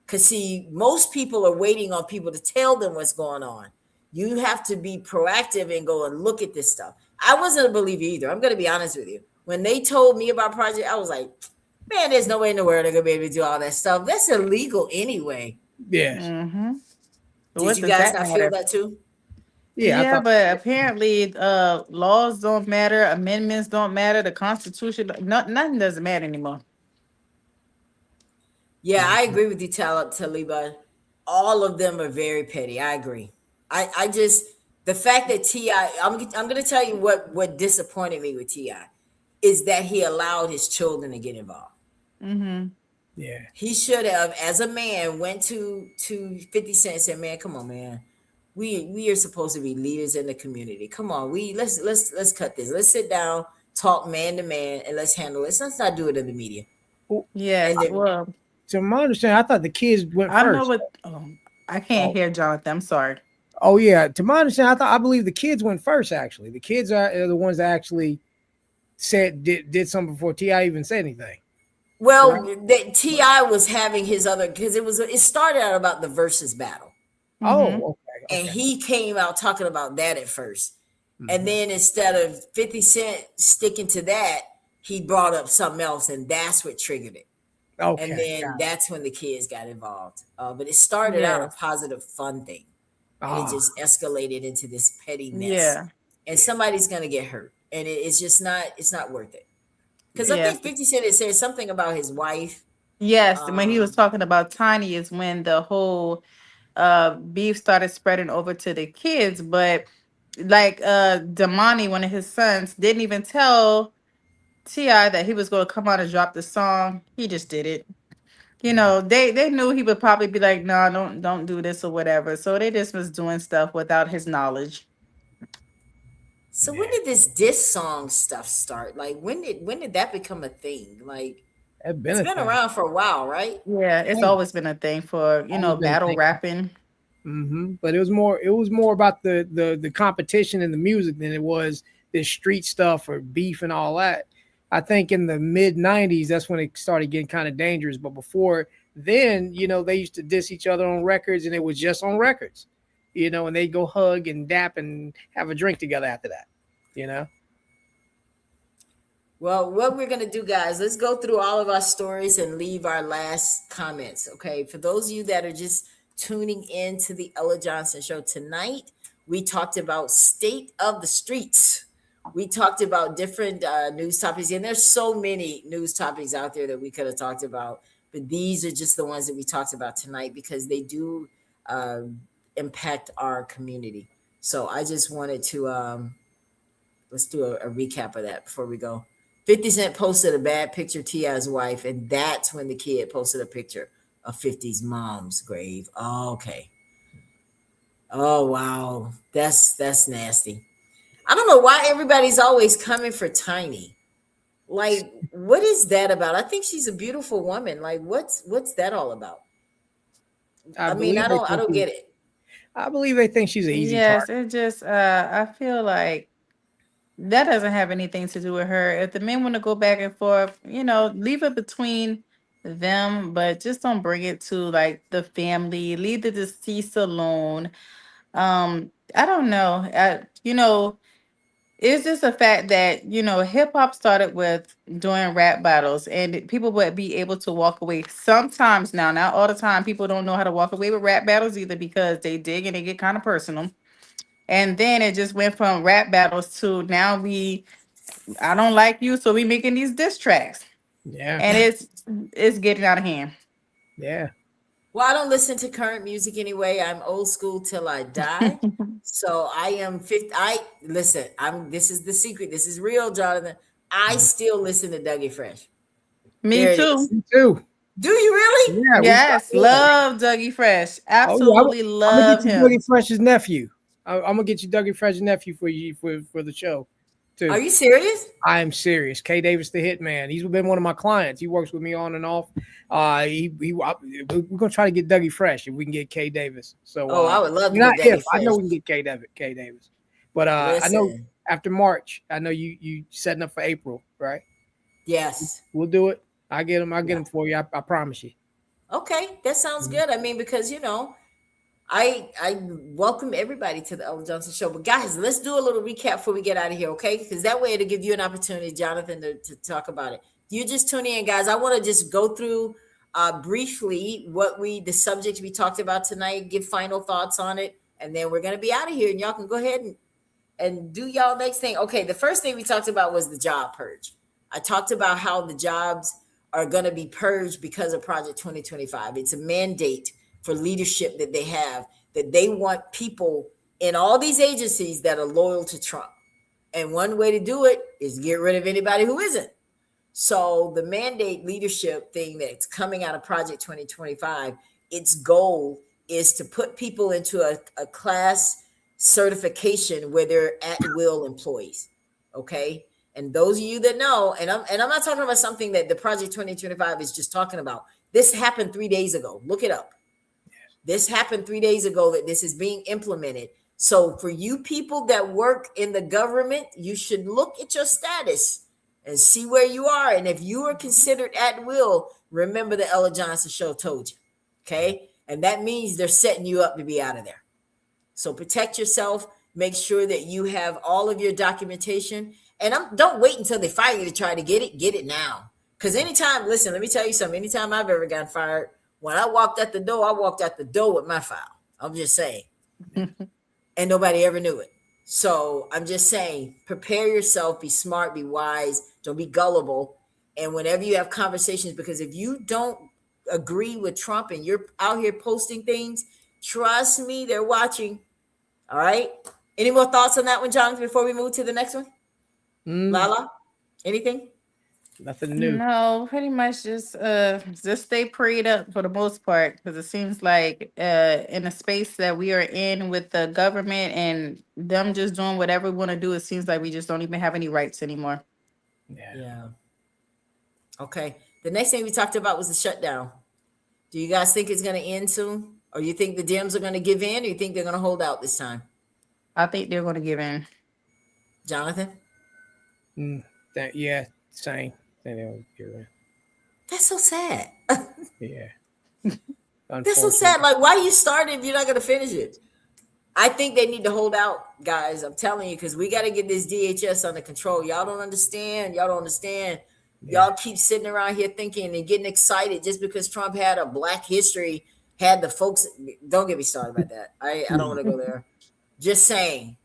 Because see, most people are waiting on people to tell them what's going on. You have to be proactive and go and look at this stuff. I wasn't a believer either. I'm going to be honest with you. When they told me about Project, I was like, man, there's no way in the world they're going to be able to do all that stuff. That's illegal anyway. Yes. Did you guys not feel that too? Yeah, but apparently laws don't matter, amendments don't matter, the Constitution, nothing doesn't matter anymore. Yeah, I agree with you, Taliba. All of them are very petty. I agree. I just, the fact that T.I., I'm going to tell you what disappointed me with T.I. is that he allowed his children to get involved. Yeah. He should have, as a man, went to 50 Cent and said, man, come on, man. We are supposed to be leaders in the community. Come on, let's cut this. Let's sit down, talk man to man, and let's handle it. Let's not do it in the media. Yeah, well, to my understanding, I thought the kids went first. I know what. I can't hear Jonathan. I'm sorry. Oh yeah, to my understanding, I believe the kids went first. Actually, the kids are the ones that actually did something before T.I. even said anything. Well, T.I. was having his other, because it started out about the versus battle. Oh, okay. And he came out talking about that at first. And then instead of 50 Cent sticking to that, he brought up something else, and that's what triggered it. Okay. And then that's when the kids got involved. But it started out a positive, fun thing. And it just escalated into this petty mess. Yeah. And somebody's going to get hurt. And it's just not worth it. Because I think 50 Cent had said something about his wife. Yes, when he was talking about Tiny is when the whole beef started spreading over to the kids. But like Damani, one of his sons, didn't even tell T.I. that he was going to come out and drop the song. He just did it. You know, they knew he would probably be like, no, don't do this or whatever. So they just was doing stuff without his knowledge. So when did this diss song stuff start? Like when did that become a thing? Like it's been around for a while, right? Yeah, it's always been a thing for, battle rapping. But it was more about the competition and the music than it was this street stuff or beef and all that. I think in the mid 90s, that's when it started getting kind of dangerous. But before then, they used to diss each other on records, and it was just on records, and they'd go hug and dap and have a drink together after that, Well, what we're going to do, guys, let's go through all of our stories and leave our last comments. Okay. For those of you that are just tuning in to the Ella Johnson Show tonight, we talked about state of the streets. We talked about different news topics, and there's so many news topics out there that we could have talked about, but these are just the ones that we talked about tonight because they do impact our community. So I just wanted to let's do a recap of that before we go. 50 Cent posted a bad picture of T.I.'s wife, and that's when the kid posted a picture of 50's mom's grave. Oh, okay. Oh wow, that's nasty. I don't know why everybody's always coming for Tiny. Like, what is that about? I think she's a beautiful woman. Like, what's that all about? I mean, I don't get it. I believe they think she's an easy Yes, target. it just I feel like that doesn't have anything to do with her. If the men want to go back and forth, leave it between them, but just don't bring it to like the family. Leave the deceased alone. I don't know. It's just a fact that hip hop started with doing rap battles, and people would be able to walk away sometimes now, not all the time. People don't know how to walk away with rap battles either because they dig and they get kind of personal. And then it just went from rap battles to now I don't like you, so we making these diss tracks. Yeah. And it's getting out of hand. Yeah. Well, I don't listen to current music anyway. I'm old school till I die. So I am 50. This is the secret. This is real, Jonathan. I still listen to Dougie Fresh. Me There it too. is. Me too. Do you really? Yeah. Yes, love Dougie Fresh. Absolutely I'm love gonna get you him. Dougie Fresh's nephew. I'm gonna get you Dougie Fresh's nephew for you for the show. Too. Are you serious? I am serious. K Davis, the Hitman. He's been one of my clients. He works with me on and off. We're gonna try to get Dougie Fresh if we can get K Davis. So I would love to not get Dougie if I know Fresh. we can get K Davis. But I know after March, I know you setting up for April, right? Yes. We'll do it. I'll get him for you. I promise you. Okay, that sounds good. I mean, because I welcome everybody to the Ella Johnson Show. But guys, let's do a little recap before we get out of here, okay? Because that way it'll give you an opportunity, Jonathan, to talk about it. You just tune in, guys. I want to just go through briefly the subject we talked about tonight, give final thoughts on it, and then we're gonna be out of here. And y'all can go ahead and do y'all next thing. Okay, the first thing we talked about was the job purge. I talked about how the jobs are going to be purged because of Project 2025. It's a mandate for leadership that they have, that they want people in all these agencies that are loyal to Trump. And one way to do it is get rid of anybody who isn't. So the mandate leadership thing that's coming out of Project 2025, its goal is to put people into a class certification where they're at will employees. Okay. And those of you that know, and I'm not talking about something that the Project 2025 is just talking about. This happened 3 days ago. Look it up. This happened 3 days ago that this is being implemented. So for you people that work in the government, you should look at your status and see where you are. And if you are considered at will, remember the Ella Johnson Show told you. Okay. And that means they're setting you up to be out of there. So protect yourself. Make sure that you have all of your documentation. And don't wait until they fire you to try to get it now. Because listen, let me tell you something. Anytime I've ever gotten fired, when I walked out the door with my file. I'm just saying. And nobody ever knew it. So I'm just saying, prepare yourself, be smart, be wise, don't be gullible. And whenever you have conversations, because if you don't agree with Trump and you're out here posting things, trust me, they're watching. All right. Any more thoughts on that one, Jonathan, before we move to the next one? Lala, anything? Nothing new. No, pretty much just stay prayed up for the most part, because it seems like in the space that we are in with the government and them just doing whatever we want to do, it seems like we just don't even have any rights anymore. Yeah. Okay. The next thing we talked about was the shutdown. Do you guys think it's going to end soon? Or you think the Dems are going to give in, or you think they're going to hold out this time? I think they're going to give in. Jonathan? Yeah, same. That's so sad. Yeah. That's so sad. Like, why you started if you're not going to finish it? I think they need to hold out, guys. I'm telling you, because we got to get this DHS under control. Y'all don't understand. Yeah. Y'all keep sitting around here thinking and getting excited just because Trump had a Black history, had the folks. Don't get me started about that. I don't want to go there. Just saying.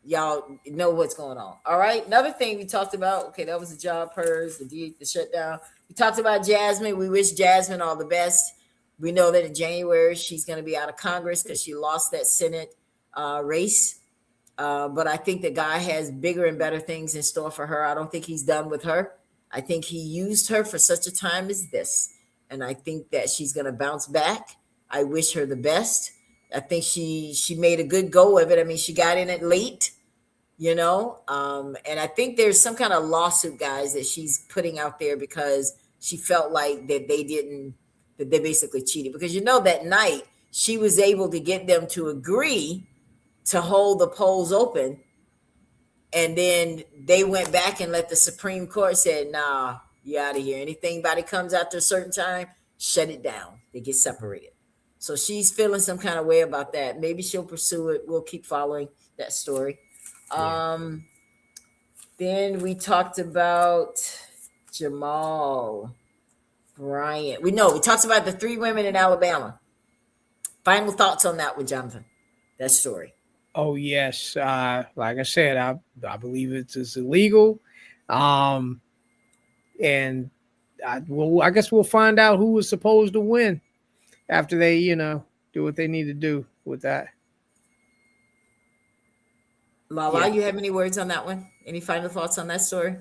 Y'all know what's going on. All right. Another thing we talked about. Okay, that was the job purge, the shutdown. We talked about Jasmine. We wish Jasmine all the best. We know that in January she's going to be out of Congress because she lost that Senate race. But I think the guy has bigger and better things in store for her. I don't think he's done with her. I think he used her for such a time as this. And I think that she's going to bounce back. I wish her the best. I think she made a good go of it. I mean, she got in it late. And I think there's some kind of lawsuit, guys, that she's putting out there because she felt like that they basically cheated, because that night she was able to get them to agree to hold the polls open, and then they went back and let the Supreme Court said, nah, you out of here. Anybody comes after a certain time, shut it down. They get separated. So she's feeling some kind of way about that. Maybe she'll pursue it. We'll keep following that story. Yeah. Then we talked about Jamal Bryant. We talked about the 3 women in Alabama. Final thoughts on that one, Jonathan? That story. Oh yes, like I said, I believe it's illegal, and I guess we'll find out who was supposed to win after they do what they need to do with that. Lala, you have any words on that one? Any final thoughts on that story?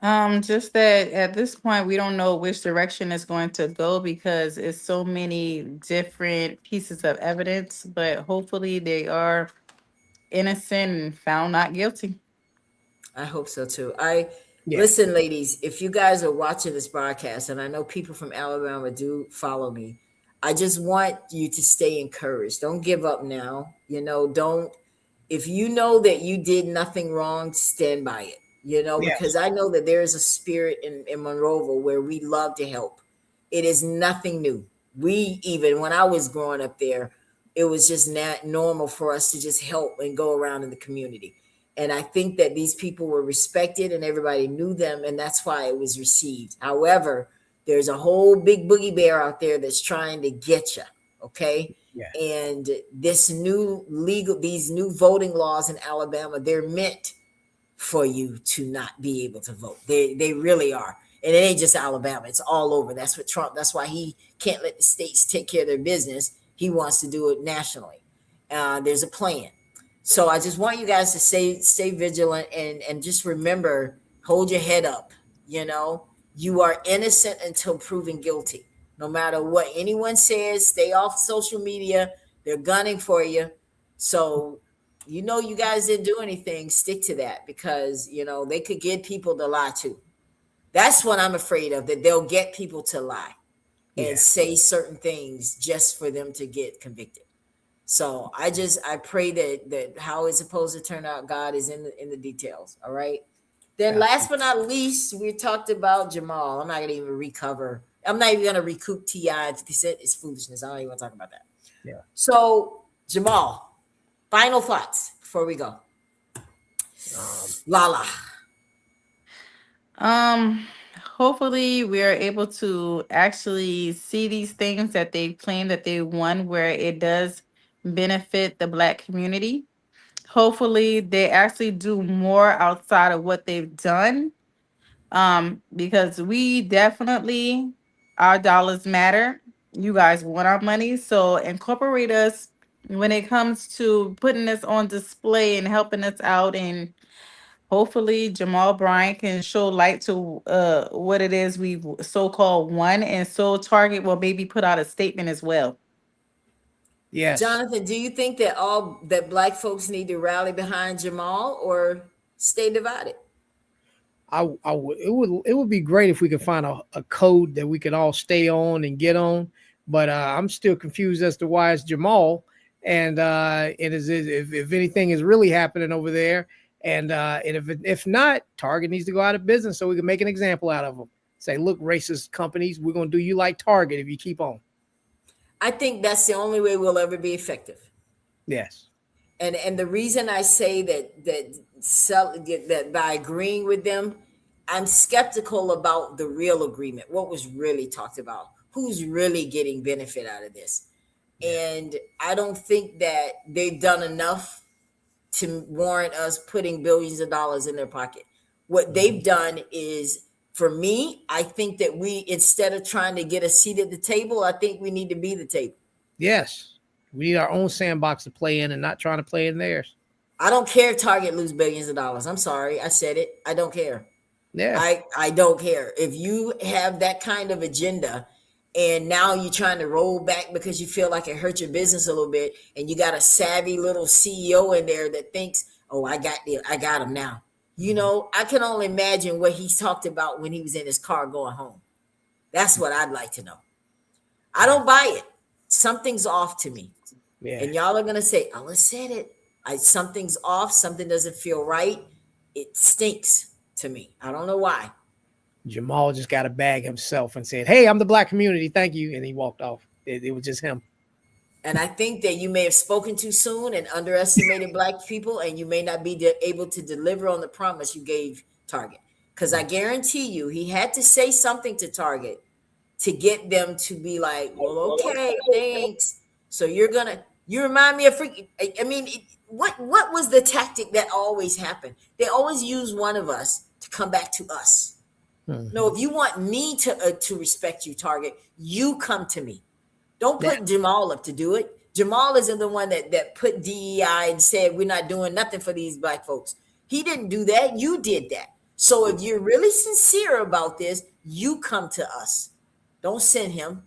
Just that at this point, we don't know which direction it's going to go because it's so many different pieces of evidence, but hopefully they are innocent and found not guilty. I hope so too. Listen, ladies, if you guys are watching this broadcast, and I know people from Alabama do follow me, I just want you to stay encouraged. Don't give up now. If you know that you did nothing wrong, stand by it. Because I know that there is a spirit in Monroeville where we love to help. It is nothing new. Even when I was growing up there, it was just not normal for us to just help and go around in the community. And I think that these people were respected and everybody knew them, and that's why it was received. However, there's a whole big boogie bear out there that's trying to get you. Okay. Yeah. And these new voting laws in Alabama, they're meant for you to not be able to vote. They really are. And it ain't just Alabama. It's all over. That's why he can't let the states take care of their business. He wants to do it nationally. There's a plan. So I just want you guys to stay vigilant and just remember, hold your head up. You are innocent until proven guilty. No matter what anyone says, stay off social media. They're gunning for you. So, you guys didn't do anything. Stick to that, because, they could get people to lie too. That's what I'm afraid of, that they'll get people to lie and say certain things just for them to get convicted. So I pray that how it's supposed to turn out, God is in the details. All right. Then last but not least, we talked about Jamal. I'm not going to even recoup T.I. 50 Cent. It's foolishness. I don't even want to talk about that. Yeah. So Jamal, final thoughts before we go. Lala. Hopefully we are able to actually see these things that they claim that they won, where it does benefit the Black community. Hopefully they actually do more outside of what they've done, because we definitely, our dollars matter. You guys want our money, so incorporate us when it comes to putting us on display and helping us out. And hopefully Jamal Bryant can show light to what it is we've so-called won, and so Target will maybe put out a statement as well. Yes. Jonathan, do you think that Black folks need to rally behind Jamal or stay divided? It would be great if we could find a code that we could all stay on and get on. But I'm still confused as to why it's Jamal. And if anything is really happening over there, and if not, Target needs to go out of business so we can make an example out of them. Say, look, racist companies, we're going to do you like Target if you keep on. I think that's the only way we'll ever be effective. Yes. And the reason I say that by agreeing with them, I'm skeptical about the real agreement. What was really talked about? Who's really getting benefit out of this? And I don't think that they've done enough to warrant us putting billions of dollars in their pocket. What they've done is, for me, I think that we, instead of trying to get a seat at the table, I think we need to be the table. Yes. We need our own sandbox to play in and not trying to play in theirs. I don't care if Target lose billions of dollars. I'm sorry. I said it. I don't care. Yeah. I don't care. If you have that kind of agenda and now you're trying to roll back because you feel like it hurt your business a little bit, and you got a savvy little CEO in there that thinks, Oh, I got him now. You know, I can only imagine what he's talked about when he was in his car going home. That's what I'd like to know. I don't buy it. Something's off to me. Yeah. And y'all are going to say, Ella said it. Something's off. Something doesn't feel right. It stinks to me. I don't know why. Jamal just got a bag himself and said, "Hey, I'm the black community. Thank you." And he walked off. It was just him. And I think that you may have spoken too soon and underestimated black people, and you may not be able to deliver on the promise you gave Target. Because I guarantee you, he had to say something to Target to get them to be like, well, okay, thanks. So you remind me of freaking, I mean, what was the tactic that always happened? They always use one of us to come back to us. No, if you want me to respect you, Target, you come to me. Don't put Jamal up to do it. Jamal isn't the one that put DEI and said we're not doing nothing for these black folks. He didn't do that. You did that. So if you're really sincere about this, you come to us. Don't send him.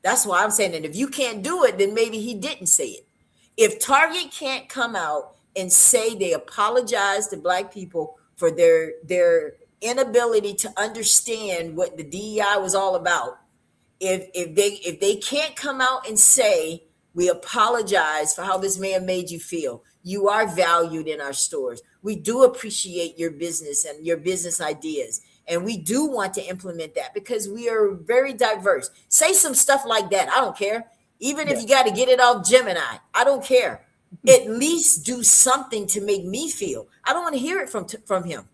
That's why I'm saying that if you can't do it, then maybe he didn't say it. If Target can't come out and say they apologize to black people for their inability to understand what the DEI was all about, if they can't come out and say we apologize for how this man made you feel, you are valued in our stores, we do appreciate your business and your business ideas, and we do want to implement that because we are very diverse. Say some stuff like that. I don't care. Even if you got to get it off Gemini, I don't care. At least do something to make me feel. I don't want to hear it from him.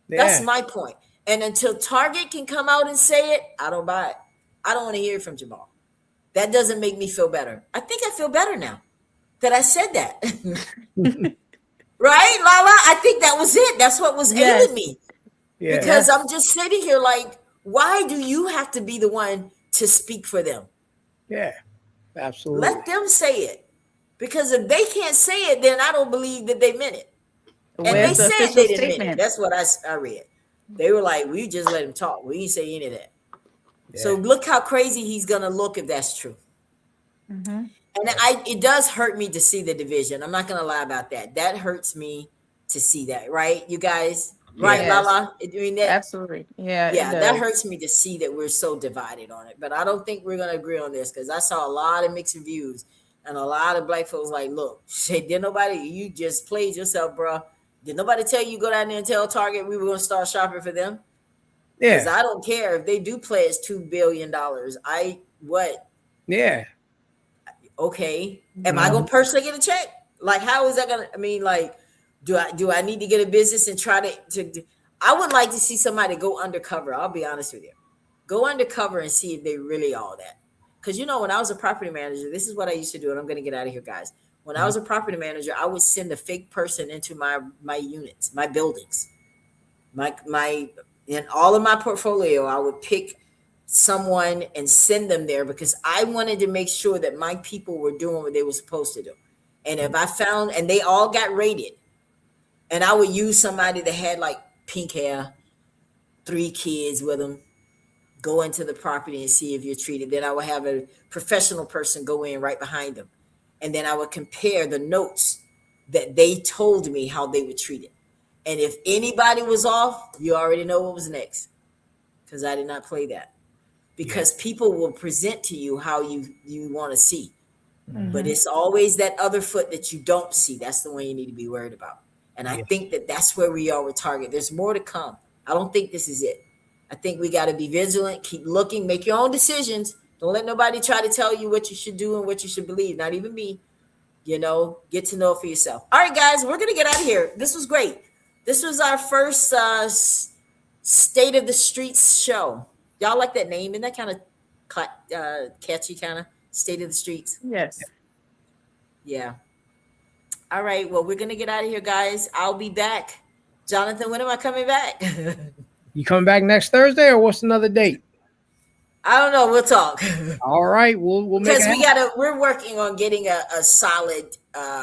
That's my point. And until Target can come out and say it, I don't buy it. I don't want to hear it from Jamal. That doesn't make me feel better. I think I feel better now that I said that. Right, Lala? I think that was it. That's what was ailing me. Yeah. Because I'm just sitting here like, why do you have to be the one to speak for them? Yeah, absolutely. Let them say it. Because if they can't say it, then I don't believe that they meant it. And they said they didn't mean it. That's what I read. They were like, we just let him talk. We didn't say any of that. Yeah. So look how crazy he's going to look if that's true. Mm-hmm. And it does hurt me to see the division. I'm not going to lie about that. That hurts me to see that, right? You guys, right, yes. Lala? I mean, absolutely. Yeah, that hurts me to see that we're so divided on it. But I don't think we're going to agree on this because I saw a lot of mixed reviews and a lot of black folks like, look, you just played yourself, bro. Did nobody tell you go down there and tell Target we were going to start shopping for them? Yeah. Because I don't care if they do pledge $2 billion. Yeah. Okay. Am I going to personally get a check? Like, how is that going to, I mean, like, do I need to get a business and try to I would like to see somebody go undercover. I'll be honest with you. Go undercover and see if they really all that. Because, when I was a property manager, this is what I used to do. And I'm going to get out of here, guys. When I was a property manager, I would send a fake person into my units, my buildings, in all of my portfolio. I would pick someone and send them there because I wanted to make sure that my people were doing what they were supposed to do. And if I found, and they all got rated, and I would use somebody that had like pink hair, 3 kids with them, go into the property and see if you're treated. Then I would have a professional person go in right behind them. And then I would compare the notes that they told me how they were treated. And if anybody was off, you already know what was next. Because I did not play that. Because people will present to you how you want to see. Mm-hmm. But it's always that other foot that you don't see. That's the one you need to be worried about. And I think that's where we are with Target. There's more to come. I don't think this is it. I think we got to be vigilant, keep looking, make your own decisions. Don't let nobody try to tell you what you should do and what you should believe. Not even me. Get to know it for yourself. All right, guys, we're going to get out of here. This was great. This was our first State of the Streets show. Y'all like that name? Isn't that kind of catchy, kind of State of the Streets? Yes. Yeah. All right. Well, we're going to get out of here, guys. I'll be back. Jonathan, when am I coming back? You coming back next Thursday or what's another date? I don't know. We'll talk. All right. We'll make it because we're working on getting a solid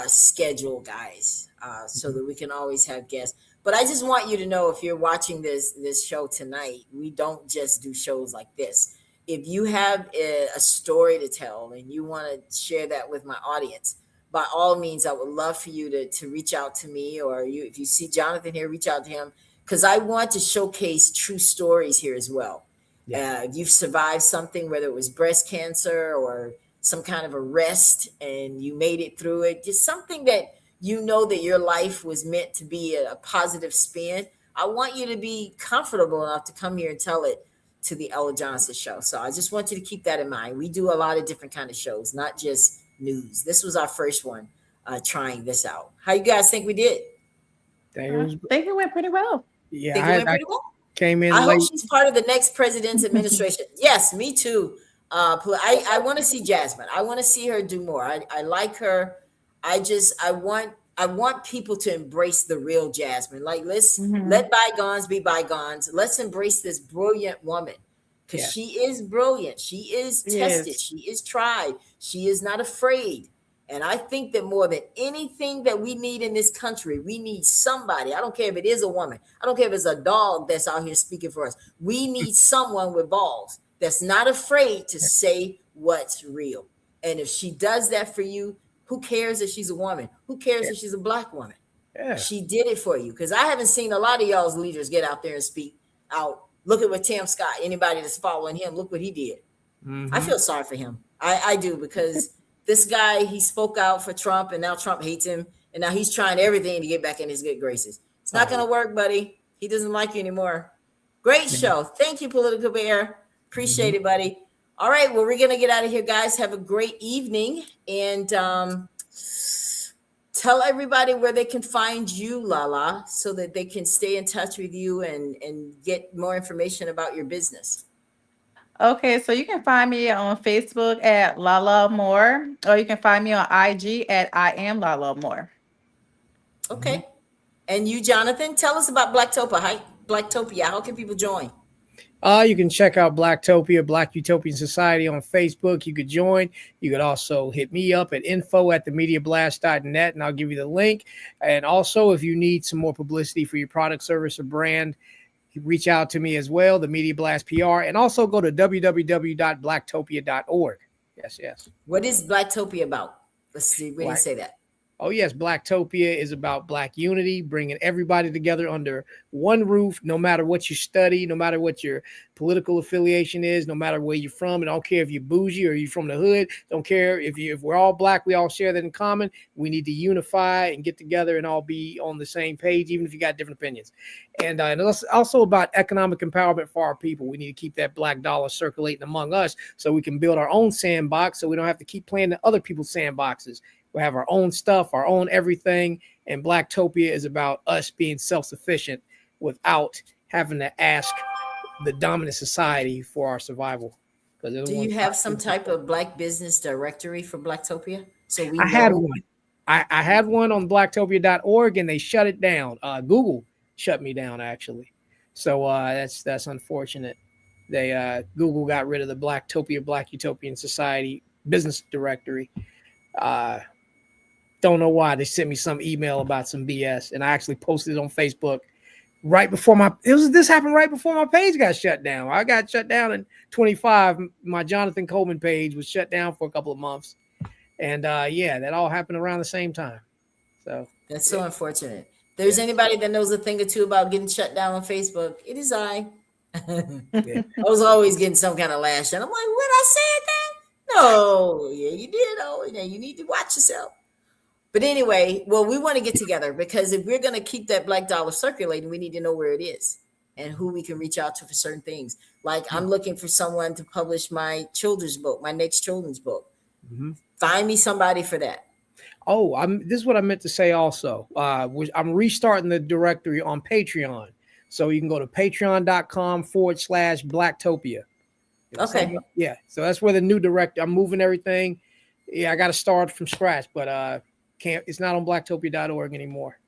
schedule, guys, so that we can always have guests. But I just want you to know, if you're watching this show tonight, we don't just do shows like this. If you have a story to tell and you want to share that with my audience, by all means, I would love for you to reach out to me, or if you see Jonathan here, reach out to him, because I want to showcase true stories here as well. If you've survived something, whether it was breast cancer or some kind of arrest, and you made it through it, just something that you know that your life was meant to be a positive spin. I want you to be comfortable enough to come here and tell it to the Ella Johnson Show. So I just want you to keep that in mind. We do a lot of different kind of shows, not just news. This was our first one trying this out. How you guys think we did? I think it went pretty well. Yeah, Think it went pretty well? Came in I late. hope she's part of the next president's administration. Yes, me too. I want to see Jasmine. I want to see her do more. I like her. I want people to embrace the real Jasmine. Like, let's let bygones be bygones. Let's embrace this brilliant woman, because she is brilliant. She is tested. She is tried. She is not afraid. And I think that more than anything that we need in this country, we need somebody. I don't care if it is a woman. I don't care if it's a dog that's out here speaking for us. We need someone with balls that's not afraid to say what's real. And if she does that for you, who cares if she's a woman? Who cares if she's a Black woman? She did it for you. Because I haven't seen a lot of y'all's leaders get out there and speak out. Look at what Tim Scott, anybody that's following him, look what he did. I feel sorry for him. I do, because this guy, he spoke out for Trump, and now Trump hates him. And now he's trying everything to get back in his good graces. It's not going to work, buddy. He doesn't like you anymore. Great show. Thank you, Political Bear. Appreciate it, buddy. All right. Well, we're going to get out of here, guys. Have a great evening. And tell everybody where they can find you, Lala, so that they can stay in touch with you and get more information about your business. Okay, so you can find me on Facebook at Lala Moore, or you can find me on IG at I am Lala Moore. Okay. And you, Jonathan, tell us about Blacktopia. How can people join? You can check out Blacktopia, Black Utopian Society on Facebook. You could join. You could also hit me up at info@themediablast.net, and I'll give you the link. And also, if you need some more publicity for your product, service, or brand, reach out to me as well, the Media Blast PR, and also go to www.blacktopia.org. Yes. What is Blacktopia about? Let's see. We didn't say that. Oh, yes. Blacktopia is about Black unity, bringing everybody together under one roof, no matter what you study, no matter what your political affiliation is, no matter where you're from. I don't care if you're bougie or you're from the hood. Don't care if we're all Black, we all share that in common. We need to unify and get together and all be on the same page, even if you got different opinions. And it's also about economic empowerment for our people. We need to keep that Black dollar circulating among us so we can build our own sandbox, so we don't have to keep playing in other people's sandboxes. We have our own stuff, our own everything, and Blacktopia is about us being self-sufficient without having to ask the dominant society for our survival. Do you have some type of Black business directory for Blacktopia? So I had one. I had one on blacktopia.org, and they shut it down. Google shut me down, actually. So that's unfortunate. Google got rid of the Blacktopia, Black Utopian Society business directory. Don't know why. They sent me some email about some BS, and I actually posted it on Facebook right before this happened right before my page got shut down. I got shut down in 25. My Jonathan Coleman page was shut down for a couple of months. And that all happened around the same time. So that's so unfortunate. If there's anybody that knows a thing or two about getting shut down on Facebook, it is I. I was always getting some kind of lash, and I'm like, what, I said that? No, yeah, you did. Oh, yeah, you need to watch yourself. But anyway, well, we want to get together, because if we're going to keep that Black dollar circulating, we need to know where it is and who we can reach out to for certain things. Like, I'm looking for someone to publish my children's book, my next children's book. Find me somebody for that. Oh, this is what I meant to say also. I'm restarting the directory on Patreon. So you can go to patreon.com/Blacktopia. Okay. Yeah. So that's where the new directory, I'm moving everything. Yeah, I got to start from scratch, but it's not on blacktopia.org anymore.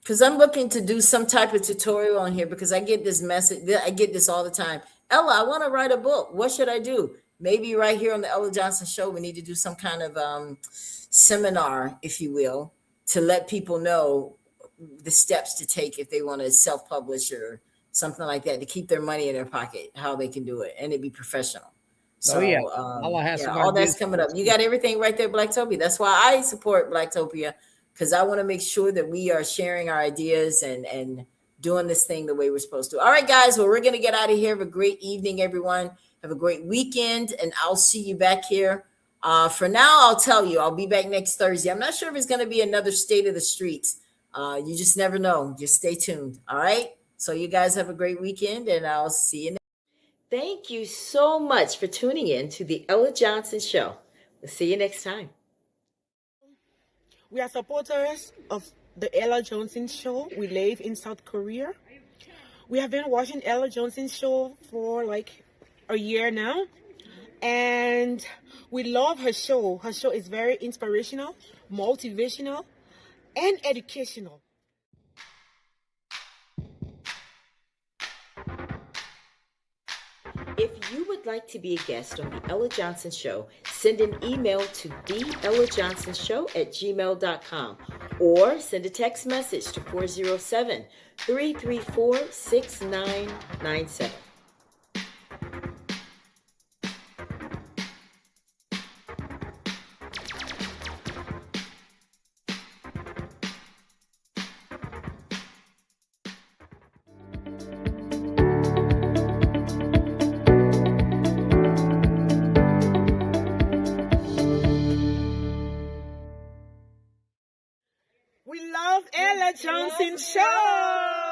Because I'm looking to do some type of tutorial on here, because I get this message. I get this all the time. Ella, I want to write a book. What should I do? Maybe right here on the Ella Johnson Show, we need to do some kind of seminar, if you will, to let people know the steps to take if they want to self-publish or something like that, to keep their money in their pocket, how they can do it, and it'd be professional. So, yeah. Lala has some all that's ideas coming for up. us, You too. got everything right there, Blacktopia. That's why I support Blacktopia, because I want to make sure that we are sharing our ideas and doing this thing the way we're supposed to. All right, guys. Well, we're going to get out of here. Have a great evening, everyone. Have a great weekend, and I'll see you back here. For now, I'll tell you, I'll be back next Thursday. I'm not sure if it's going to be another State of the Streets. You just never know. Just stay tuned. All right. So you guys have a great weekend, and I'll see you next. Thank you so much for tuning in to the Ella Johnson Show. We'll see you next time. We are supporters of the Ella Johnson Show. We live in South Korea. We have been watching Ella Johnson Show for like a year now. And we love her show. Her show is very inspirational, motivational, and educational. If you would like to be a guest on the Ella Johnson Show, send an email to theellajohnsonshow@gmail.com or send a text message to 407-334-6997. We love Ella Johnson Show.